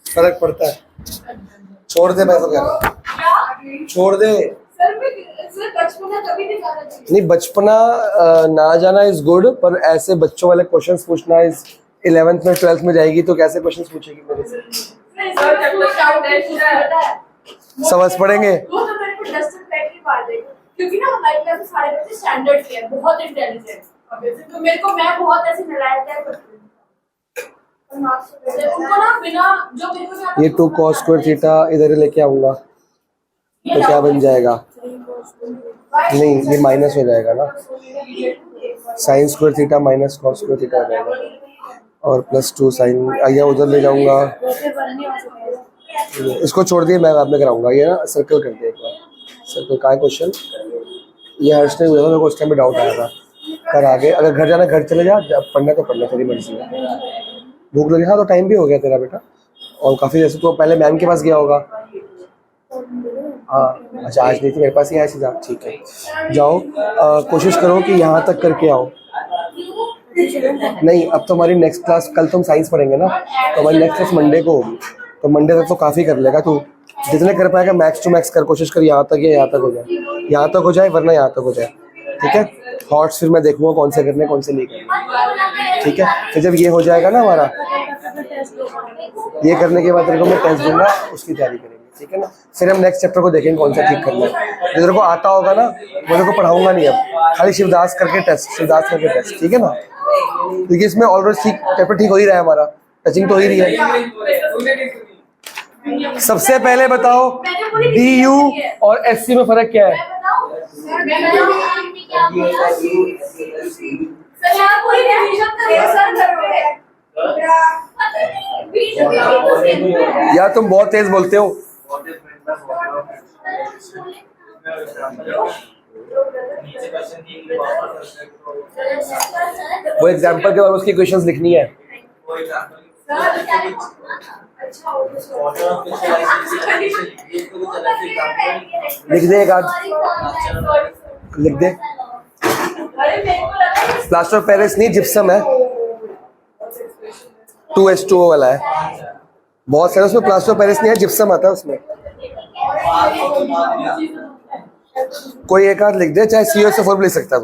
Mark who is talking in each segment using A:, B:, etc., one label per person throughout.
A: फर्क पड़ता है, छोड़ दे, मैं तो कह रहा हूँ छोड़ दे। नहीं, बचपना ना जाना इज गुड, पर ऐसे बच्चों वाले क्वेश्चंस पूछना इज 11th में 12th में जाएगी तो कैसे क्वेश्चंस पूछेगी मेरे से? समझ पड़ेंगे।
B: क्योंकि ना हमारी क्लास में सारे बच्चे स्टैंडर्ड के हैं, बहुत इंटेलिजेंट। तो मेरे को मैं बहुत ऐसे नलायक है उनको ना बिना जो मेरे को
A: ये 2 cos square थीटा इधर ही लेके आऊंगा तो क्या बन जाएगा? नहीं, ये माइनस हो जाएगा ना, sine square theta minus cos square theta हो जाएगा और प्लस 2 साइन, आइए उधर ले जाऊंगा। इसको छोड़ दिए, मैं बाद में कराऊंगा। ये ना सर्कल कर दिया एक बार, सर्कल का है क्वेश्चन। ये हर्ष ने हुआ था, मेरे को उस टाइम में डाउट आया था। कर आगे, अगर घर जाना घर चले जा, पढ़ना तो पढ़ना, तेरी मर्जी है। भूख लगी? हाँ तो टाइम भी हो गया तेरा बेटा, और काफ़ी जैसे तो पहले मैम के पास गया होगा। हाँ अच्छा, आज नहीं थी मेरे पास ही आया सीधा, ठीक है जाओ। कोशिश करो कि यहाँ तक करके आओ। नहीं, अब तो हमारी नेक्स्ट क्लास, कल तुम साइंस पढ़ेंगे ना, तो हमारी नेक्स्ट क्लास मंडे को होगी, तो मंडे तक तो काफ़ी कर लेगा तू। जितने कर पाएगा मैक्स टू मैक्स कर, कोशिश कर यहाँ तक या यहाँ तक हो जाए, यहाँ तक हो जाए, वरना यहाँ तक हो जाए, ठीक है। हॉट्स फिर मैं देखूंगा कौन से करने कौन से नहीं करने, ठीक है। फिर जब ये हो जाएगा ना हमारा, ये करने के बाद तेरे को मैं टेस्ट दूंगा, उसकी तैयारी करेंगे, ठीक है ना। फिर हम नेक्स्ट चैप्टर को देखेंगे कौन सा ठीक करना है। जो तेरे को आता होगा ना, मैं तेरे को पढ़ाऊंगा नहीं अब, खाली शिवदास करके टेस्ट, शिवदास करके टेस्ट, ठीक है ना। क्योंकि इसमें ऑलरेडी ठीक पेपर ठीक हो ही रहा है हमारा, टचिंग तो हो ही रही है। सबसे पहले बताओ DU और SC में फर्क क्या है? या तुम बहुत तेज बोलते हो। वो एग्जाम्पल के बाद उसकी क्वेश्चंस लिखनी है। लिख दे एक आध, लिख दे। प्लास्टर ऑफ पेरिस नहीं, जिप्सम है, 2H2O वाला है। बहुत सारे उसमें प्लास्टर ऑफ पेरिस नहीं है, जिप्सम आता है उसमें। कोई एक आध लिख दे, चाहे COSO4 भी लिख सकता है।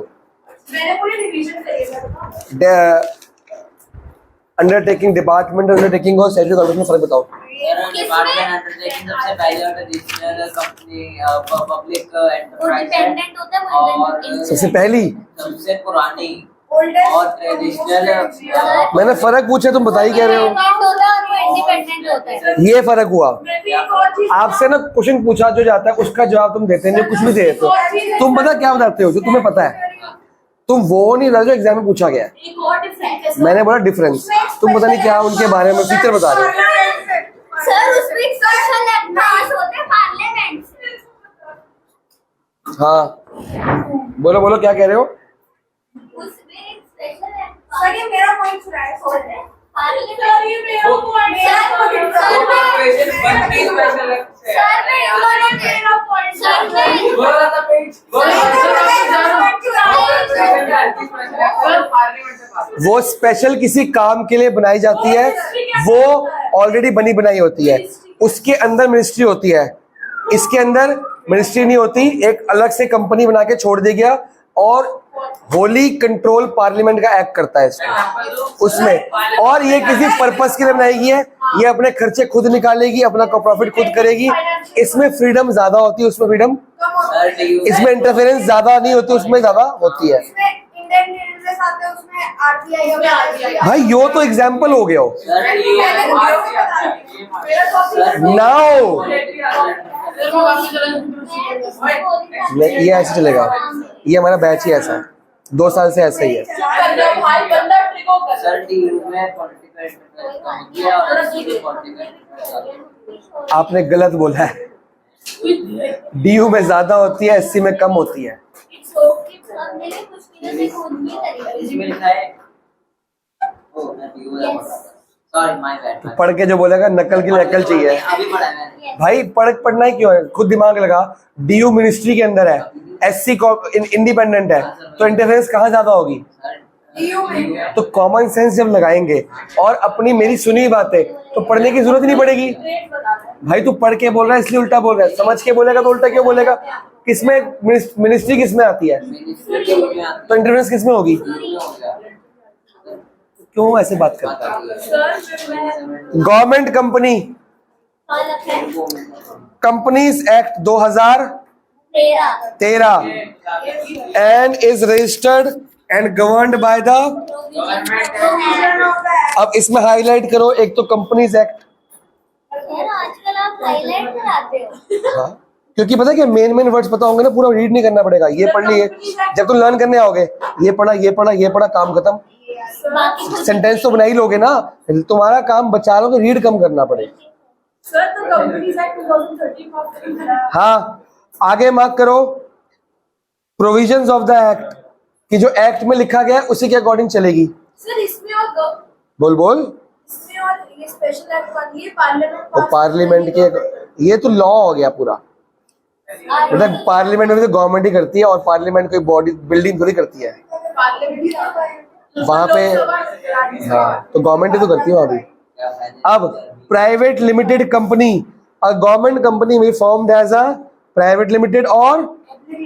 A: अंडरटेकिंग, डिपार्टमेंट अंडरटेकिंग और स्टैट्यूटरी कॉन्ट्रैक्ट में फर्क बताओ।
C: डिपार्टमेंट अंडरटेकिंग सबसे पहले होता है रीजनल कंपनी, पब्लिक एंटरप्राइज होता है, और
A: सबसे पहली
C: सबसे पुरानी और ट्रेडिशनल।
A: मैंने फर्क पूछा, तुम बता ही कह रहे हो। ये फर्क हुआ। आपसे ना क्वेश्चन पूछा जो जाता है उसका जवाब तुम देते नहीं, कुछ भी दे देते हो। तुम पता क्या बताते हो जो तुम्हें पता है, तुम वो नहीं बता जो एग्जाम में पूछा गया है। मैंने बोला डिफरेंस, तुम पता नहीं क्या उनके बारे में फीचर बता रहे हो। हाँ बोलो बोलो, क्या कह रहे हो?
B: सर ये मेरा पॉइंट रहा है, सर ये मेरा
A: वो स्पेशल किसी काम के लिए बनाई जाती है, वो ऑलरेडी बनी बनाई होती है, उसके अंदर मिनिस्ट्री होती है, इसके अंदर मिनिस्ट्री नहीं होती। एक अलग से कंपनी बना के छोड़ दे गया और होली कंट्रोल पार्लियामेंट का एक्ट करता है उसमें, और ये किसी पर्पस के लिए बनाएगी है, ये अपने खर्चे खुद निकालेगी, अपना प्रॉफिट खुद करेगी। इसमें फ्रीडम ज्यादा होती है, उसमें फ्रीडम, इसमें इंटरफेरेंस ज्यादा नहीं होती, उसमें ज्यादा होती है। भाई यो तो एग्जाम्पल हो गया हो नाउ। ये ऐसे चलेगा, ये हमारा बैच ही ऐसा है, 2 साल से ऐसा ही है। आपने गलत बोला है, DU में ज्यादा होती है, SC में कम होती है। पढ़ के जो बोलेगा नकल की नकल चाहिए भाई, पढ़ना ही क्यों है, खुद दिमाग लगा। DU मिनिस्ट्री के अंदर है, SC इंडिपेंडेंट है, तो इंटरफेरेंस कहाँ ज्यादा होगी? तो कॉमन सेंस जब लगाएंगे और अपनी मेरी सुनी बातें तो पढ़ने की जरूरत ही नहीं पड़ेगी।
B: ग्रेट बता दो।
A: भाई तू पढ़ के बोल रहा है इसलिए उल्टा बोल रहा है, समझ के बोलेगा तो उल्टा क्यों बोलेगा? किसमें मिनिस्ट्री किसमें आती है? तो इंटरफेरेंस किसमें होगी? क्यों ऐसे बात करता है?
B: सर मैं
A: government company companies act 2013 and is registered and governed by the. अब इसमें हाईलाइट करो, एक तो कंपनीज एक्ट।
D: आजकल आप हाईलाइट कराते हो।
A: हाँ, क्योंकि पता है कि मेन वर्ड्स पता होंगे ना, पूरा रीड नहीं करना पड़ेगा। ये पढ़ लिए, जब तुम लर्न करने आओगे ये पढ़ा ये पढ़ा ये पढ़ा, काम खत्म।
D: बाकी
A: सेंटेंस तो बना ही लोगे ना, तुम्हारा काम बचा लो तो रीड कम करना पड़ेगा।
B: सर तो कंपनीज एक्ट 2013 मार्क करेंगे।
A: हाँ, आगे मार्क करो प्रोविजंस ऑफ द एक्ट, कि जो एक्ट में लिखा गया है उसी के अकॉर्डिंग चलेगी।
B: सर इसमें और
A: बोल बोल।
B: इसमें और ये स्पेशल एक्ट बनी है पार्लियामेंट
A: और पार्लियामेंट के, ये तो लॉ हो गया पूरा। मतलब पार्लियामेंट में तो गवर्नमेंट ही करती है, और पार्लियामेंट कोई बॉडी बिल्डिंग थोड़ी करती है
B: पार्लियामेंट
A: वहां पे। हाँ, तो गवर्नमेंट ही तो करती है वहां भी। अब private limited company, a government company में formed as a private limited और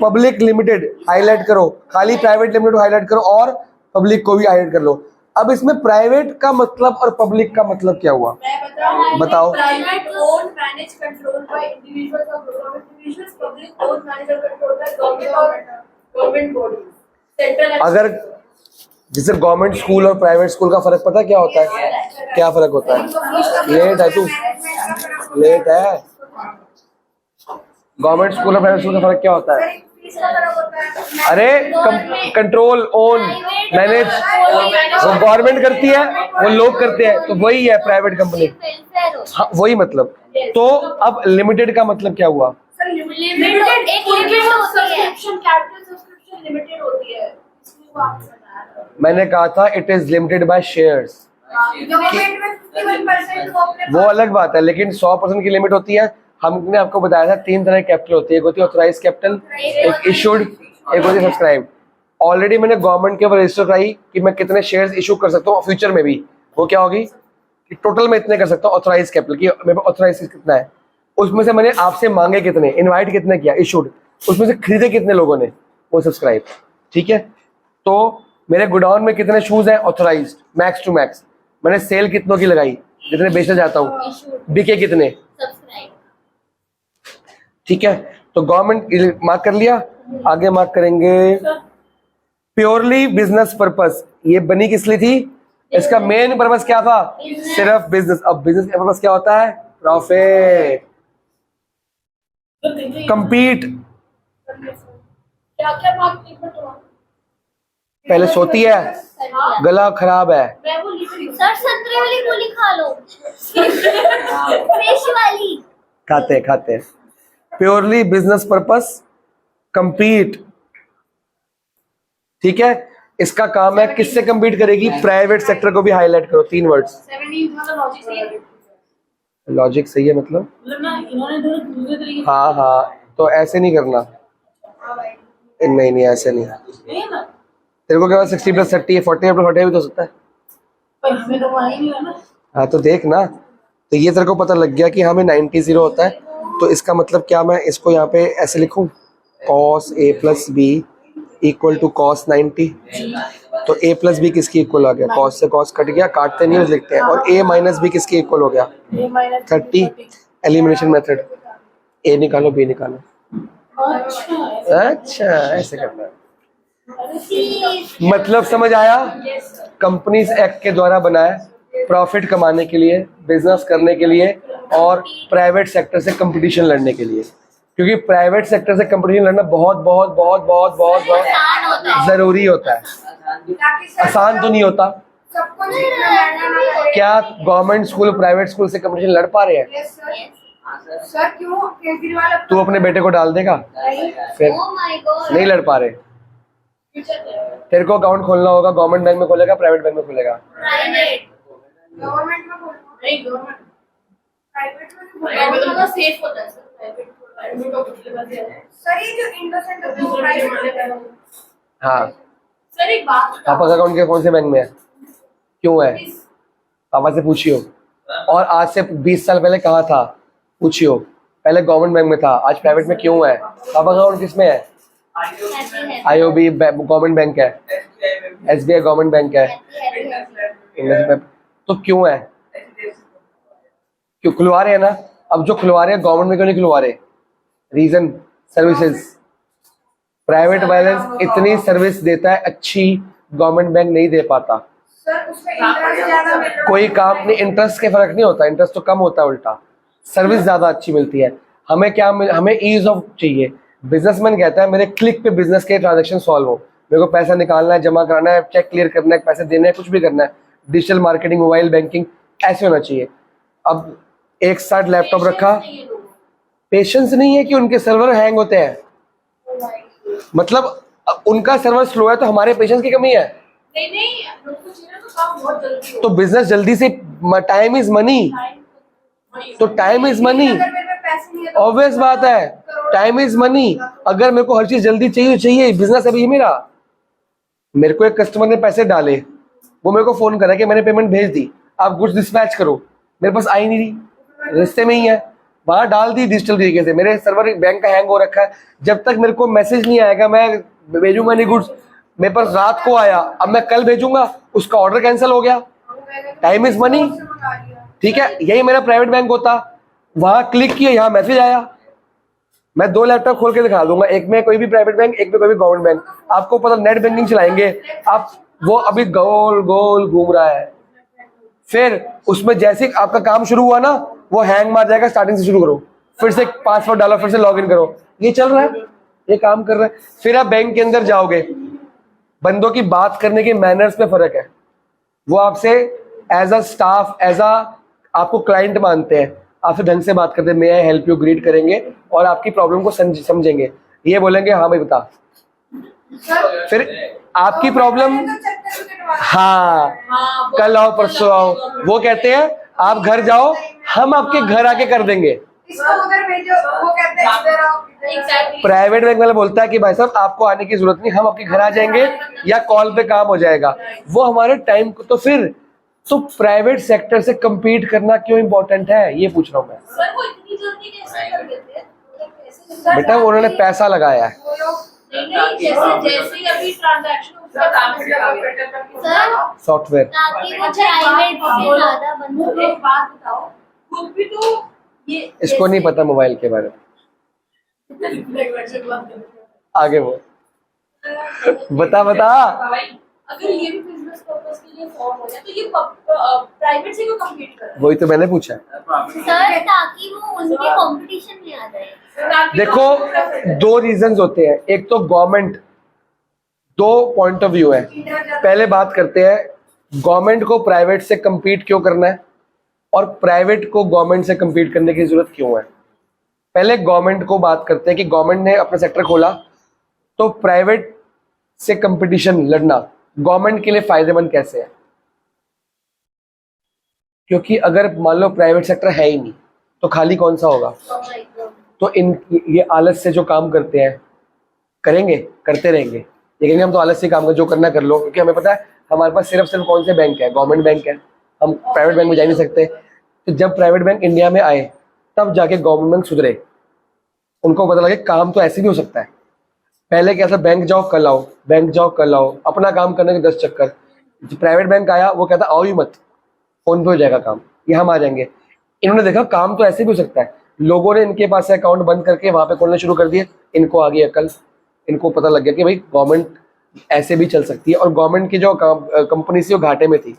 A: पब्लिक लिमिटेड, हाईलाइट करो, खाली प्राइवेट लिमिटेड हाईलाइट करो और पब्लिक को भी हाईलाइट कर लो। अब इसमें प्राइवेट का मतलब और पब्लिक का मतलब क्या हुआ?
B: मैं
A: बताओ।
B: Private own manage control by individuals और group of individuals, public own manage और कंट्रोल बाय गवर्नमेंट और गवर्नमेंट बॉडीज सेंट्रल।
A: अगर जैसे गवर्नमेंट स्कूल और प्राइवेट स्कूल का फर्क पता है क्या होता है? क्या फर्क होता है? लेट है तू, लेट है। गवर्नमेंट स्कूल और प्राइवेट स्कूल का फर्क क्या होता है? अरे कंट्रोल ओन मैनेज वो गवर्नमेंट करती है, वो लोग करते हैं, तो वही है प्राइवेट कंपनी। हाँ, वही मतलब। तो अब लिमिटेड का मतलब क्या हुआ?
B: लिमिटेड एक limit subscription, capital subscription limited होती है, इसलिए वो आपको बताया था।
A: मैंने कहा था it is limited by shares.
B: Government में 51% वो अपने
A: वो अलग बात है, लेकिन 100% की लिमिट होती है। हमने आपको बताया था 3 तरह की कैपिटल होती है, एक होती है ऑथराइज कैपिटल, एक इशूड, एक होती है सब्सक्राइब। ऑलरेडी मैंने गवर्नमेंट के ऊपर रजिस्टर कराई कि मैं कितने शेयर्स इशू कर सकता हूँ फ्यूचर में भी। वो क्या होगी कि टोटल में इतने कर सकता हूँ ऑथराइज कैपिटल की, मेरे पास ऑथराइज कितना है। उसमें से मैंने आपसे मांगे कितने, इनवाइट कितने किया, इशूड, उसमें से खरीदे कितने लोगों ने, वो सब्सक्राइब। ठीक है, तो मेरे गोडाउन में कितने शूज हैं, ऑथराइज्ड मैक्स टू मैक्स। मैंने सेल कितनों की लगाई, जितने बेचना चाहता हूँ, बिके कितने। ठीक है, तो गवर्नमेंट मार्क कर लिया। आगे मार्क करेंगे प्योरली बिजनेस पर्पस। ये बनी किस लिए थी? इसका मेन पर्पस क्या था? सिर्फ बिजनेस। अब बिजनेस का पर्पस क्या होता है? प्रॉफिट। कंपीट,
B: क्या क्या मार्क लिख दो।
A: पहले सोती है, गला खराब है।
B: मैं वो लिख रही हूँ
D: सर संतरे वाली गोली खा लो। फ्रेश वाली।
A: खाते खाते। Purely business purpose, compete. ठीक है, इसका काम है किससे कंपीट करेगी? प्राइवेट सेक्टर को भी हाईलाइट करो, 3 वर्ड्स।
B: 17 वाला लॉजिक सही है।
A: लॉजिक सही है मतलब
B: ना इन्होंने दूसरे तरीके
A: हाँ हाँ, तो ऐसे नहीं करना। नहीं नहीं ऐसे नहीं।
B: से ना,
A: तेरे को क्या 60 + 30 40 + 40 भी तो हो सकता है।
B: पर हमें तो वही नहीं है ना।
A: हाँ तो देख ना, तो ये तेरे को पता लग गया कि हमें 90 0 होता है। तो इसका मतलब क्या, मैं इसको यहाँ पे ऐसे लिखूं, cos A + B = cos 90। तो A + B किसकी इक्वल आ गया? cos से cos कट गया, काटते नहीं लिखते हैं। और A - B किसकी इक्वल हो गया?
B: A minus
A: 30। Elimination method, A निकालो B निकालो। अच्छा ऐसे करना है, मतलब समझ आया? कंपनीज एक्ट के द्वारा बनाया प्रॉफिट कमाने के लिए, बिजनेस करने के लिए, और प्राइवेट सेक्टर से कंपटीशन लड़ने के लिए। क्योंकि प्राइवेट सेक्टर से कंपटीशन लड़ना बहुत बहुत बहुत बहुत बहुत बहुत जरूरी होता है। आसान तो नहीं होता। क्या गवर्नमेंट स्कूल प्राइवेट स्कूल से कंपटीशन लड़ पा रहे हैं?
B: सर क्यों केजरीवाल अब
A: तू अपने बेटे को डाल देगा? फिर
D: Oh my God.
A: नहीं लड़ पा रहे। तेरे को अकाउंट खोलना होगा, गवर्नमेंट बैंक में खोलेगा, प्राइवेट बैंक में खोलेगा?
D: Private.
B: गवर्नमेंट में नहीं, गवर्नमेंट प्राइवेट में तो सेफ होता है सर। प्राइवेट में तो सर ये जो इंडोसेंट है वो प्राइवेट में है।
A: हाँ
B: सर सर एक बात
A: पापा का अकाउंट कौन से बैंक में है, क्यों है, पापा से पूछियो। और आज से 20 साल पहले कहाँ था, पूछियो। पहले गवर्नमेंट बैंक में था, आज प्राइवेट में क्यों है। पापा का अकाउंट किस में है, IOB गवर्नमेंट बैंक है, SBI गवर्नमेंट बैंक है, तो क्यों है, क्यों खुलवा रहे हैं ना। अब जो खुलवा रहे हैं गवर्नमेंट में क्यों नहीं खुलवा रहे, रीजन सर्विसेज। प्राइवेट बैलेंस इतनी सर्विस देता है अच्छी, गवर्नमेंट बैंक नहीं दे पाता।
B: सर उसमें इंटरेस्ट ज्यादा मिल रहा
A: कोई काम नहीं, इंटरेस्ट के फर्क नहीं होता, इंटरेस्ट तो कम होता है, उल्टा सर्विस ज्यादा अच्छी मिलती है। हमें क्या हमें ईज ऑफ चाहिए। बिजनेसमैन कहता है मेरे क्लिक पे बिजनेस के ट्रांजेक्शन सॉल्व हो, मेरे को पैसा निकालना है, जमा कराना है, चेक क्लियर करना है, पैसे देने हैं, कुछ भी करना है, डिजिटल मार्केटिंग, मोबाइल बैंकिंग, ऐसे होना चाहिए। अब एक साथ लैपटॉप रखा, पेशेंस नहीं है कि उनके सर्वर हैंग होते हैं, मतलब उनका सर्वर स्लो है तो हमारे पेशेंस की कमी है।
B: नहीं लोगों चाहिए तो काम बहुत जल्दी हो।
A: तो बिजनेस जल्दी से, टाइम इज मनी, तो टाइम इज मनी,
B: अगर मेरे पे पैसे नहीं है तो
A: ऑब्वियस बात है, टाइम इज मनी। अगर मेरे को हर चीज जल्दी चाहिए, बिजनेस अभी मेरा, मेरे को एक कस्टमर ने पैसे डाले, वो मेरे को फोन करा कि मैंने पेमेंट भेज दी, आप गुड्स डिस्पैच करो, मेरे पास आई नहीं रही, रिश्ते में ही है, वहां डाल दी डिजिटल तरीके से, मेरे सर्वर बैंक का हैंग हो रखा है, जब तक मेरे को मैसेज नहीं आएगा मैं भेजूंगा नहीं गुड्स। मेरे पास रात को आया, अब मैं कल भेजूंगा, उसका ऑर्डर कैंसिल हो गया, टाइम इज मनी। ठीक है, यही मेरा प्राइवेट बैंक होता, वहां क्लिक किया, यहाँ मैसेज आया, मैं 2 लैपटॉप खोल के दिखा दूंगा, एक में कोई भी प्राइवेट बैंक, एक में कोई भी गवर्नमेंट बैंक। आपको पता नेट बैंकिंग चलाएंगे आप, वो अभी गोल गोल घूम रहा है, फिर उसमें जैसे आपका काम शुरू हुआ ना, वो हैंग मार जाएगा, स्टार्टिंग से शुरू करो, फिर से पासवर्ड डालो, फिर से लॉग इन करो, ये चल रहा है, ये काम कर रहा है। फिर आप बैंक के अंदर जाओगे, बंदों की बात करने के मैनर्स में फर्क है, वो आपसे as a staff, as a आपको क्लाइंट मानते हैं, आपसे ढंग से बात करते हैं, मे आई हेल्प यू, ग्रीट करेंगे और आपकी प्रॉब्लम को समझेंगे, ये बोलेंगे हाँ भाई बता, फिर आपकी प्रॉब्लम, हाँ कल आओ परसों आओ, वो कहते हैं आप घर जाओ, हम आपके घर आके कर देंगे।
B: इसको उधर भेजो, वो कहते हैं इधर आओ। एग्जैक्टली।
A: प्राइवेट बैंक वाला बोलता है कि भाई साहब आपको आने की जरूरत नहीं, हम आपके घर आ जाएंगे या कॉल पे काम हो जाएगा, वो हमारे टाइम को। तो फिर तो प्राइवेट सेक्टर से compete करना क्यों इंपॉर्टेंट है, ये पूछ रहा हूँ मैं।
B: सर वो इतनी जल्दी कैसे कर देते हैं?
A: बेटा उन्होंने पैसा लगाया है,
B: वो लोग नहीं जैसे ही अभी ट्रांजैक्शन उसका काम
D: सर
A: सॉफ्टवेयर।
D: ताकि वो प्राइवेट से ज्यादा बन
B: वो
D: सके।
B: एक बात बताओ, खुद भी तो ये
A: इसको नहीं पता मोबाइल के बारे में, आगे वो बता
B: अगर ये भी बिजनेस पर्पस के लिए फॉर्म हो जाए तो ये प्राइवेट से क्यों कम्पीट कर रहा है?
A: वही तो मैंने पूछा है।
D: सर ताकि वो उनके कंपटीशन में आ जाए।
A: देखो 2 रीजंस होते हैं, एक तो गवर्नमेंट, 2 पॉइंट ऑफ व्यू है। पहले बात करते हैं गवर्नमेंट को प्राइवेट से compete क्यों करना है और प्राइवेट को गवर्नमेंट से compete करने की जरूरत क्यों है। पहले गवर्नमेंट को बात करते हैं कि गवर्नमेंट ने अपना सेक्टर खोला तो प्राइवेट से कंपटीशन लड़ना गवर्नमेंट के लिए फायदेमंद कैसे है, क्योंकि अगर मान लो प्राइवेट सेक्टर है ही नहीं तो खाली कौन सा होगा। तो ये आलस से जो काम करते हैं करेंगे, करते रहेंगे, लेकिन हम तो आलस से काम कर, जो करना कर लो, क्योंकि हमें पता है हमारे पास सिर्फ कौन से बैंक है, गवर्नमेंट बैंक है, हम प्राइवेट बैंक में जा नहीं सकते। तो जब प्राइवेट बैंक इंडिया में आए तब जाके गवर्नमेंट बैंक सुधरे, उनको पता लगे काम तो ऐसे भी हो सकता है। पहले क्या था, बैंक जाओ कल आओ, बैंक जाओ कल आओ, अपना काम करने के 10 चक्कर। प्राइवेट बैंक आया, वो कहता आओ ही मत, फोन पे हो जाएगा काम, ये हम आ जाएंगे। इन्होंने देखा काम तो ऐसे भी हो सकता है, लोगों ने इनके पास अकाउंट बंद करके वहां पे खोलने शुरू कर दिए, इनको आ गई अकल, इनको पता लग गया कि भाई गवर्नमेंट ऐसे भी चल सकती है। और गवर्नमेंट की जो कंपनी थी वो घाटे में थी,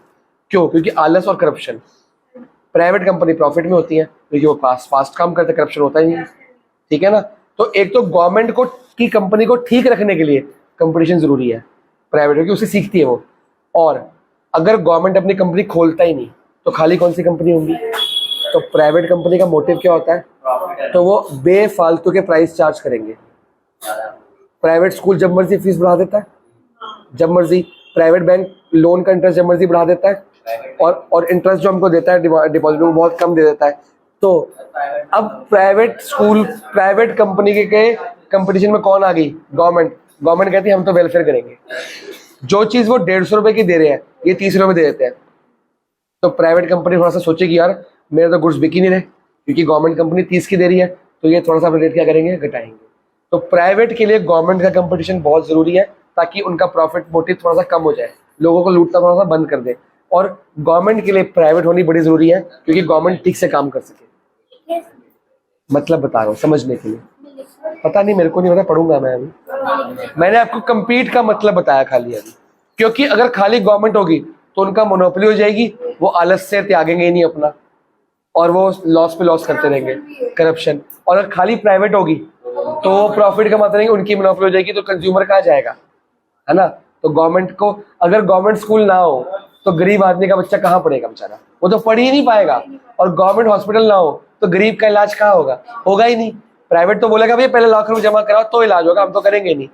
A: क्यों, क्योंकि आलस और करप्शन। प्राइवेट कंपनी प्रॉफिट में होती है क्योंकि वो फास्ट काम करते, करप्शन होता ही नहीं, ठीक है ना। तो एक तो गवर्नमेंट को की कंपनी को ठीक रखने के लिए कंपटीशन जरूरी है प्राइवेट, क्योंकि उसे सीखती है वो। और अगर गवर्नमेंट अपनी कंपनी खोलता ही नहीं तो खाली कौन सी कंपनी होंगी। तो प्राइवेट कंपनी का मोटिव क्या होता है, तो वो बेफालतू के प्राइस चार्ज करेंगे। प्राइवेट स्कूल जब मर्जी फीस बढ़ा देता है, जब मर्जी। प्राइवेट बैंक लोन का इंटरेस्ट जब मर्जी बढ़ा देता है, और इंटरेस्ट जो हमको देता है डिपॉजिट में बहुत कम दे देता है। तो अब प्राइवेट स्कूल, प्राइवेट कंपनी के कंपटीशन में कौन आ गई, गवर्नमेंट। गवर्नमेंट कहती है हम तो वेलफेयर करेंगे, जो चीज वो 150 रुपए की दे रहे हैं ये 30 रुपए में दे देते हैं। तो प्राइवेट कंपनी थोड़ा सा सोचेगी यार मेरे तो गुड्स बिक ही नहीं रहे, क्योंकि गवर्नमेंट कंपनी 30 की दे रही है, तो ये थोड़ा सा अपना रेट क्या करेंगे, घटाएंगे। तो प्राइवेट के लिए गवर्नमेंट का कंपटीशन बहुत जरूरी है, ताकि उनका प्रॉफिट मोटिव थोड़ा सा कम हो जाए, लोगों को लूटना थोड़ा सा बंद कर दे। और गवर्नमेंट के लिए प्राइवेट होनी बड़ी जरूरी है, क्योंकि गवर्नमेंट ठीक से काम कर सके। मतलब बता रहा हूँ समझने के लिए, पता नहीं मेरे को नहीं पता, पढ़ूंगा मैं अभी। मैंने आपको compete का मतलब बताया खाली अभी, क्योंकि अगर खाली गवर्नमेंट होगी तो उनका मोनोपोली हो जाएगी, वो आलस से त्यागेंगे ही नहीं अपना, और वो लॉस पे लॉस करते रहेंगे, करप्शन। और अगर खाली प्राइवेट होगी तो वो प्रॉफिट कमाते रहेंगे, उनकी मोनोपोली हो जाएगी, तो कंज्यूमर कहाँ जाएगा, है ना। तो गवर्नमेंट को, अगर गवर्नमेंट स्कूल ना हो तो गरीब आदमी का बच्चा कहाँ पढ़ेगा बेचारा, वो तो पढ़ ही नहीं पाएगा। और गवर्नमेंट हॉस्पिटल ना हो तो गरीब का इलाज कहाँ होगा, होगा ही नहीं। प्राइवेट तो बोलेगा भैया पहले लाख रुपए जमा कराओ तो इलाज होगा, हम तो करेंगे नहीं।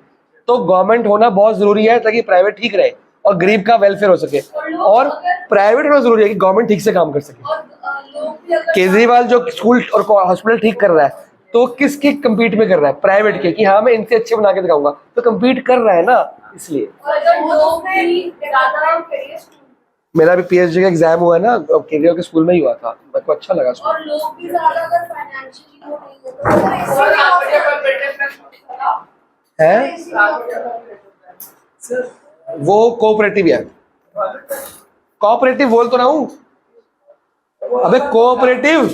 A: तो गवर्नमेंट होना बहुत जरूरी है, ताकि प्राइवेट ठीक रहे और गरीब का वेलफेयर हो सके। और प्राइवेट होना जरूरी है कि गवर्नमेंट ठीक से काम कर सके। केजरीवाल जो स्कूल और हॉस्पिटल ठीक कर रहा है, तो किसके कम्पीट में कर रहा है, प्राइवेट के, कि हाँ मैं इनसे अच्छे बना के दिखाऊंगा, तो कम्पीट कर रहा है ना, इसलिए। मेरा भी पीएचडी का एग्जाम हुआ है ना, केजरीवाल के स्कूल में ही हुआ था, मेरे को अच्छा लगा स्कूल।
B: और लोग भी ज्यादा अगर फाइनेंशियली
A: है वो कोऑपरेटिव है, कोऑपरेटिव बोल तो रहा हूँ। अबे कोऑपरेटिव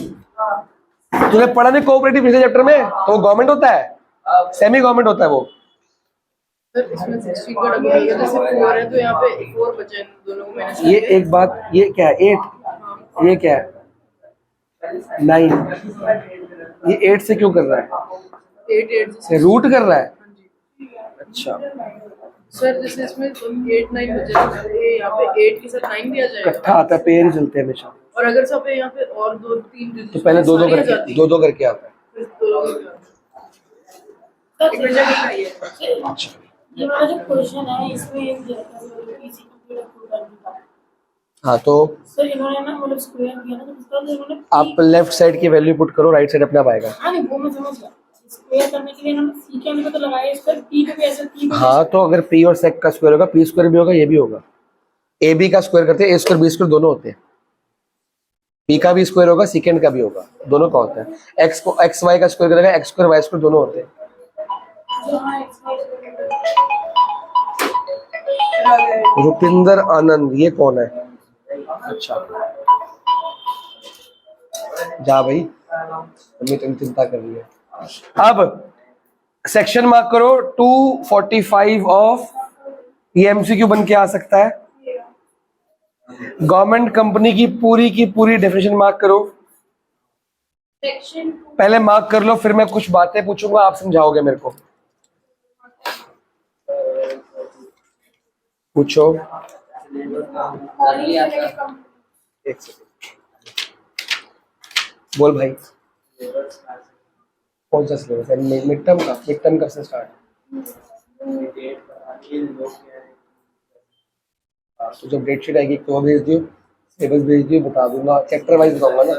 A: तूने पढ़ा नहीं, कोऑपरेटिव पिछले चैप्टर में, तो वो गवर्नमेंट होता है, सेमी गवर्नमेंट होता है वो।
E: सर इसमें 60 का डबल हो गया, जैसे 4 है तो यहाँ पे 4 बचे हैं, दोनों को मैंने
A: ये एक बात, ये क्या है 8, ये क्या है 9, ये 8 से क्यों कर रहा है,
E: 8
A: ये रूट कर रहा है। अच्छा
E: सर जैसे इसमें 8 9 बचे हैं, ये यहाँ पे 8 के साथ 9 दिया जाएगा,
A: इकट्ठा आता है, पेयर ही चलते हैं हमेशा।
E: और अगर सब यहाँ पे और 2 3
A: तो पहले दो दो करके आता है। अच्छा
F: ये वाला जो क्वेश्चन है इसमें एक इसी कंप्यूटर का।
A: हाँ तो
F: सर इन्होंने ना मतलब स्क्वायर दिया ना, तो इसका तो इन्होंने
A: आप लेफ्ट साइड की वैल्यू पुट करो, राइट साइड अपने आप आएगा।
F: हाँ नहीं वो मैं समझ गया, स्क्वायर करने के लिए इन्होंने सी के अंदर तो लगाया, इस पर पी पे भी ऐसा पी पे
A: हाँ तो अगर पी और सेक का स्क्वायर होगा, पी स्क्वायर भी होगा, ये भी होगा। ए बी का स्क्वायर करते हैं, ए स्क्वायर बी स्क्वायर दोनों होते हैं। पी का भी स्क्वायर होगा, सेकेंड का भी होगा, दोनों का होता है। एक्स को एक्स वाई का स्क्वायर करेगा, एक्स स्क्वायर वाई स्क्वायर दोनों होते हैं। रुपिंदर आनंद, ये कौन है? अच्छा जा भाई, हमें चिंता कर रही है। अब सेक्शन मार्क करो 245 ऑफ, ये एमसीक्यू बन के आ सकता है। गवर्नमेंट कंपनी की पूरी डेफिनेशन मार्क करो, पहले मार्क कर लो, फिर मैं कुछ बातें पूछूंगा, आप समझाओगे मेरे को। पूछो। एक सेकंड, बोल भाई कौन सा सिलेबस है? मिड टर्म का, मिड टर्म कब से स्टार्ट? तो जब डेट शीट आएगी तो भेज दियो, सिलेबस भेज दियो, बता दूंगा, चैप्टर वाइज बताऊंगा ना।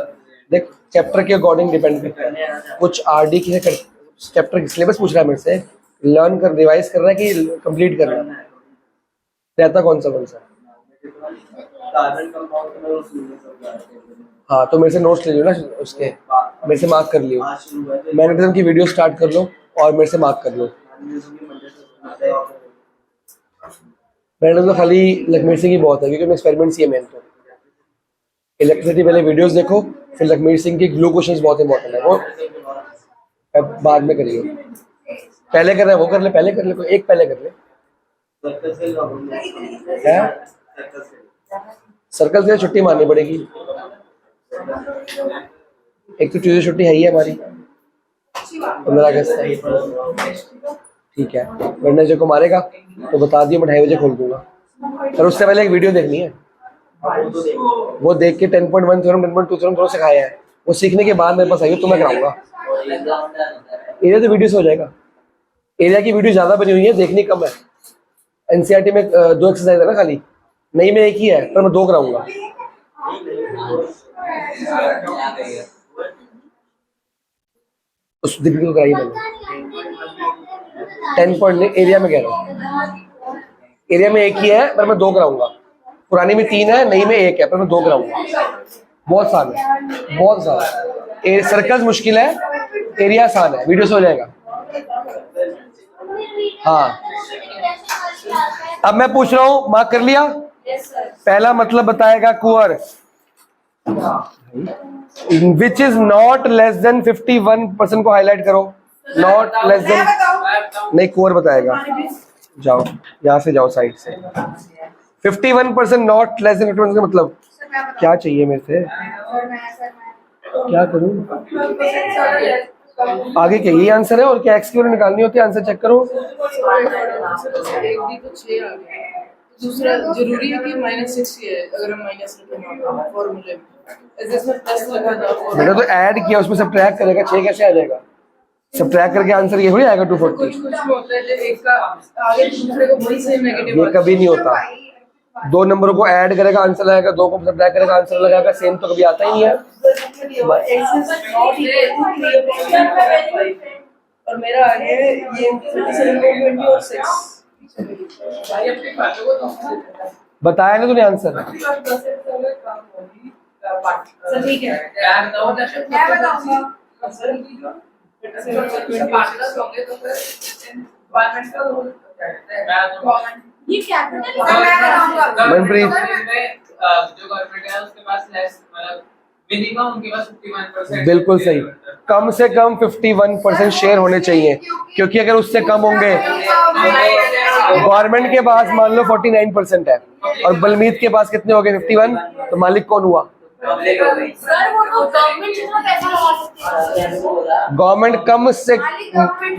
A: देख चैप्टर के अकॉर्डिंग डिपेंड करता है, कुछ आरडी की चैप्टर सिलेबस पूछ रहा है मेरे से, लर्न कर रिवाइज कर रहा है कि कंप्लीट कर रहा है, रहता कौन सा? हाँ तो मेरे से नोट्स ले लो ना उसके, मेरे से मार्क कर लियो, मैग्नेटिज्म की वीडियो स्टार्ट कर लो और मेरे से मार्क कर लो। मैग्नेटिज्म तो खाली लखमीर सिंह की बहुत है, क्योंकि मैं एक्सपेरिमेंट्स ही है मेन। तो इलेक्ट्रिसिटी पहले वीडियोस देखो, फिर लखमीर सिंह के ग्लू क्वेश्चंस बहुत इंपॉर्टेंट है, वो अब बाद में करिए। पहले कर रहे हैं वो कर ले, पहले कर ले, कोई एक पहले कर ले। सर्कल से छुट्टी मारनी पड़ेगी, एक तो ट्यूजडे छुट्टी है ही है हमारी, 15 अगस्त है, ठीक है। वेडनेसडे को मारेगा तो बता दियो, मैं 2:30 बजे खोल दूंगा। पर उससे पहले एक वीडियो देखनी है, वो देख के 10.1 थ्योरम 10.2 थ्योरम दोनों सिखाए हैं, वो सीखने के बाद मेरे पास आइए तो मैं कराऊंगा। एरिया तो वीडियो से हो जाएगा, एरिया की वीडियो ज्यादा बनी हुई है, देखनी कम है। एनसीईआरटी में 2 एक्सरसाइज है ना खाली, नहीं में एक ही है, पर मैं 2 कराऊंगा। उस दिन को कराइए मैंने 10 पॉइंट एरिया में कह रहा हूँ, एरिया में एक ही है पर मैं 2 कराऊंगा, पुरानी में 3 है, नई में 1 है पर मैं 2 कराऊंगा। बहुत आसान है, बहुत आसान। सर्कल्स मुश्किल है, एरिया आसान है, वीडियो से हो जाएगा। हाँ अब मैं पूछ रहा हूँ, मार्क कर लिया? पहला मतलब बताएगा queer, which is not less than 51% को हाईलाइट करो। नॉट लेस देन, नहीं कुअर बताएगा, जाओ यहाँ से जाओ साइड से। 51% नॉट लेस देन 51% का मतलब क्या चाहिए मेरे से, क्या करूं? आगे क्या यही आंसर है और क्या एक्स की वैल्यू निकालनी होती है? आंसर चेक करो।
E: एक दी तो 6 आ गया। दूसरा जरूरी है कि -6 ही है, अगर हम माइनस रखें फॉर्मूले में, ऐसे इसमें प्लस लगा था
A: मैंने तो ऐड किया, उसमें सब्ट्रैक्ट करेगा, 6 कैसे आ जाएगा? सब्ट्रैक्ट करके आंसर ये थोड़ी आएगा 240।
E: कुछ में होता है जो एक का आगे दूसरे को वही से नेगेटिव,
A: ये कभी नहीं होता। 2 नंबरों को ऐड करेगा आंसर आएगा, 2 को सब्ट्रैक्ट करेगा आंसर लगाएगा, सेम तो कभी आता ही नहीं है।
E: और मेरा आगे ये 37 और 6
A: बताया ना तूने आंसर?
B: ठीक है, मैं बताऊंगा। ये कैपिटल
A: मनप्रीत
C: जो गवर्नमेंट है उसके पास लेस मतलब मिनिमम उनके पास 51%।
A: बिल्कुल सही, कम से कम 51% शेयर होने चाहिए, क्योंकि अगर उससे कम होंगे, गवर्नमेंट के पास मान लो 49% है और बलमीत के पास कितने हो गए 51, तो मालिक कौन हुआ?
B: सर वो तो गवर्नमेंट जितना पैसा लगा सकती है।
A: गवर्नमेंट कम से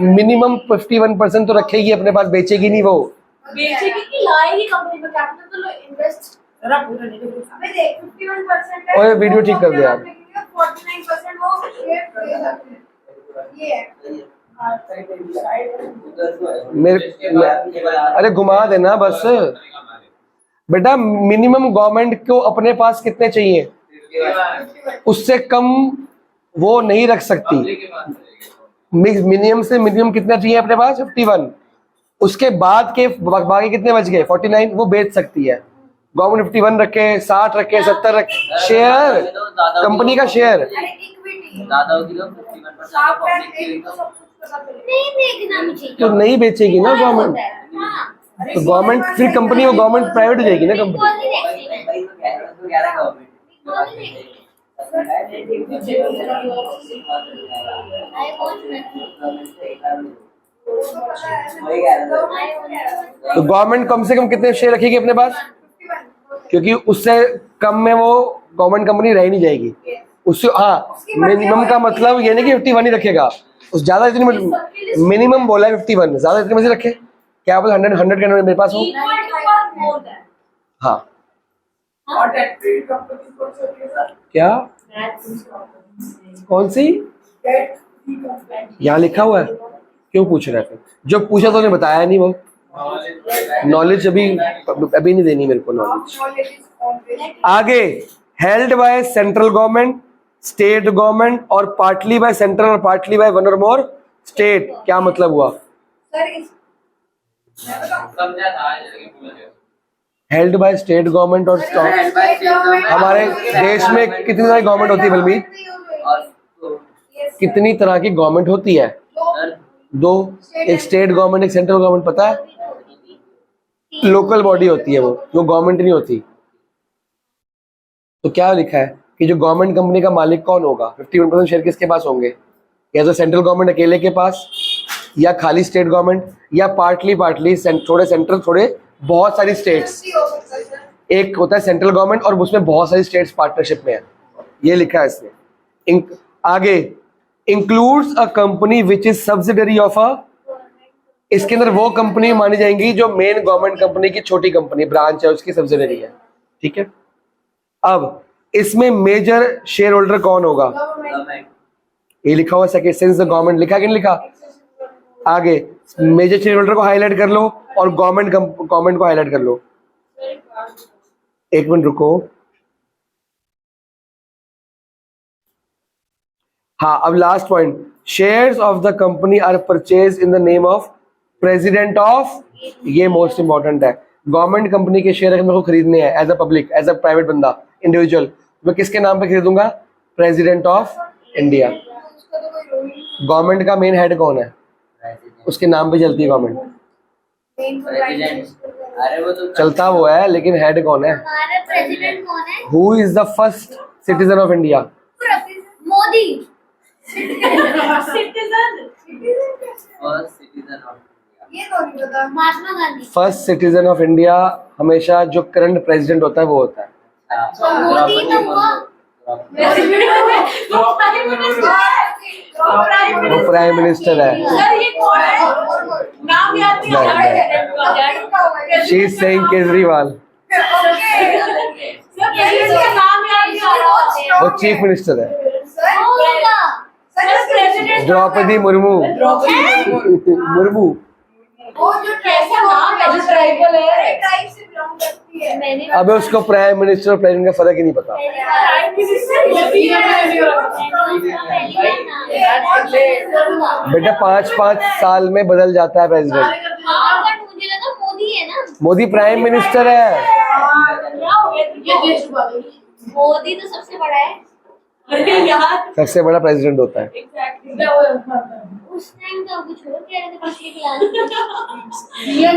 A: मिनिमम 51% तो रखेगी अपने पास, बेचेगी नहीं वो।
B: बेचेगी कि लाएगी कंपनी में कैपिटल, तो लो इन्वेस्ट। अबे देख 51% है।
A: ओए वीडियो ठीक कर दे यार।
B: 49% वो शेयर दे सकते हैं। ये है
A: अरे घुमा देना बस बेटा। मिनिमम गवर्नमेंट को अपने पास कितने चाहिए, उससे कम वो नहीं रख सकती। मिनिमम से मिनिमम कितना चाहिए अपने पास 51, उसके बाद के बाकी कितने बच गए 49, वो बेच सकती है। गवर्नमेंट 51 रखे, 60 रखे, 70 रखे, शेयर कंपनी का शेयर।
C: ज्यादा होगी तो 51% पब्लिक की
D: नहीं देखना मुझे
A: तो नहीं बेचेगी ना गवर्नमेंट, तो गवर्नमेंट फिर कंपनी वो गवर्नमेंट प्राइवेट हो जाएगी ना कंपनी। तो गवर्नमेंट कम से कम कितने शेयर रखेगी अपने पास, क्योंकि उससे कम में वो गवर्नमेंट कंपनी रह नहीं जाएगी उससे। हाँ मिनिमम का मतलब ये नहीं कि 51 ही रखेगा, उस ज्यादा इतनी मिनिमम बोला है 51, ज्यादा इतने में से रखे क्या बोला 100 के मेरे पास हो। हाँ क्या कौन सी यहाँ लिखा हुआ है, क्यों पूछ रहा है? जो पूछा तो उन्हें बताया नहीं, वो नॉलेज अभी नहीं देनी मेरे को नॉलेज। आगे held by central government, state government और पार्टली बाय सेंट्रल और पार्टली बाय वन और मोर स्टेट, क्या मतलब हुआ? हेल्ड बाय स्टेट गवर्नमेंट और हमारे देश में कितनी सारी गवर्नमेंट होती है बलमीत? कितनी तरह की गवर्नमेंट होती है? 2, एक स्टेट गवर्नमेंट एक सेंट्रल गवर्नमेंट, पता है? लोकल बॉडी होती है वो गवर्नमेंट नहीं होती। तो क्या लिखा है कि जो गवर्नमेंट कंपनी का मालिक कौन होगा, 51% शेयर किसके पास होंगे? या तो सेंट्रल गवर्नमेंट अकेले के पास, या खाली स्टेट गवर्नमेंट, या पार्टली थोड़े सेंट्रल थोड़े बहुत सारी स्टेट्स। एक होता है सेंट्रल गवर्नमेंट और उसमें बहुत सारी स्टेट्स पार्टनरशिप में है, ये लिखा है इसमें। आगे includes a company which is subsidiary of a, इसके अंदर वो कंपनी मानी जाएंगी जो मेन गवर्नमेंट कंपनी की छोटी कंपनी ब्रांच है, उसकी सब्सिडरी है। ठीक है, अब इसमें मेजर शेयर होल्डर कौन होगा? ये लिखा हुआ सेकंड सिंस द गवर्नमेंट, लिखा कि नहीं लिखा? आगे मेजर शेयर होल्डर को हाईलाइट कर लो और गवर्नमेंट को हाईलाइट कर लो। एक मिनट रुको, हाँ अब last point, shares of the company are purchase in the name of president of, ये मोस्ट इंपॉर्टेंट है। गवर्नमेंट कंपनी के शेयर अगर मेरे को खरीदने हैं as a public, as a private बंदा, इंडिविजुअल, मैं किसके नाम पे खरीदूंगा? President of India. गवर्नमेंट का मेन हेड कौन है? उसके नाम पे चलती है गवर्नमेंट।
C: प्रेसिडेंट, अरे वो तो
A: चलता वो है, लेकिन हेड कौन है?
D: हमारा प्रेसिडेंट कौन है?
A: Who is the first citizen of India?
D: Modi.
C: First citizen of
B: ये तो नहीं पता।
D: Mahatma Gandhi.
A: First citizen of India हमेशा जो करंट प्रेसिडेंट होता है वो होता है।
D: मोदी तो हुआ।
A: वो प्राइम मिनिस्टर है।
B: सर ये कौन है? नाम याद नहीं आ रहा है।
A: She is saying Kejriwal.
B: Sir इसका नाम याद नहीं आ रहा।
A: वो चीफ मिनिस्टर है।
D: होगा।
B: Sir president
A: Draupadi Murmu. मुर्मू।
B: वो जो कैसा नाम है, जो ट्राइबल है, ट्राइब से बिलोंग करती है।
D: मैंने
A: अबे उसको प्राइम मिनिस्टर और प्रेसिडेंट का फर्क ही नहीं पता।
B: ट्राइब किसी से होती है।
A: बेटा 5-5 साल में बदल जाता है प्रेसिडेंट।
D: हाँ, बट मुझे लगा मोदी है ना।
A: मोदी प्राइम मिनिस्टर है।
D: मोदी तो सबसे बड़ा है।
A: सबसे बड़ा प्रेसिडेंट होता है।
D: उस टाइम तो कुछ और कह रहे थे पिछली क्लास।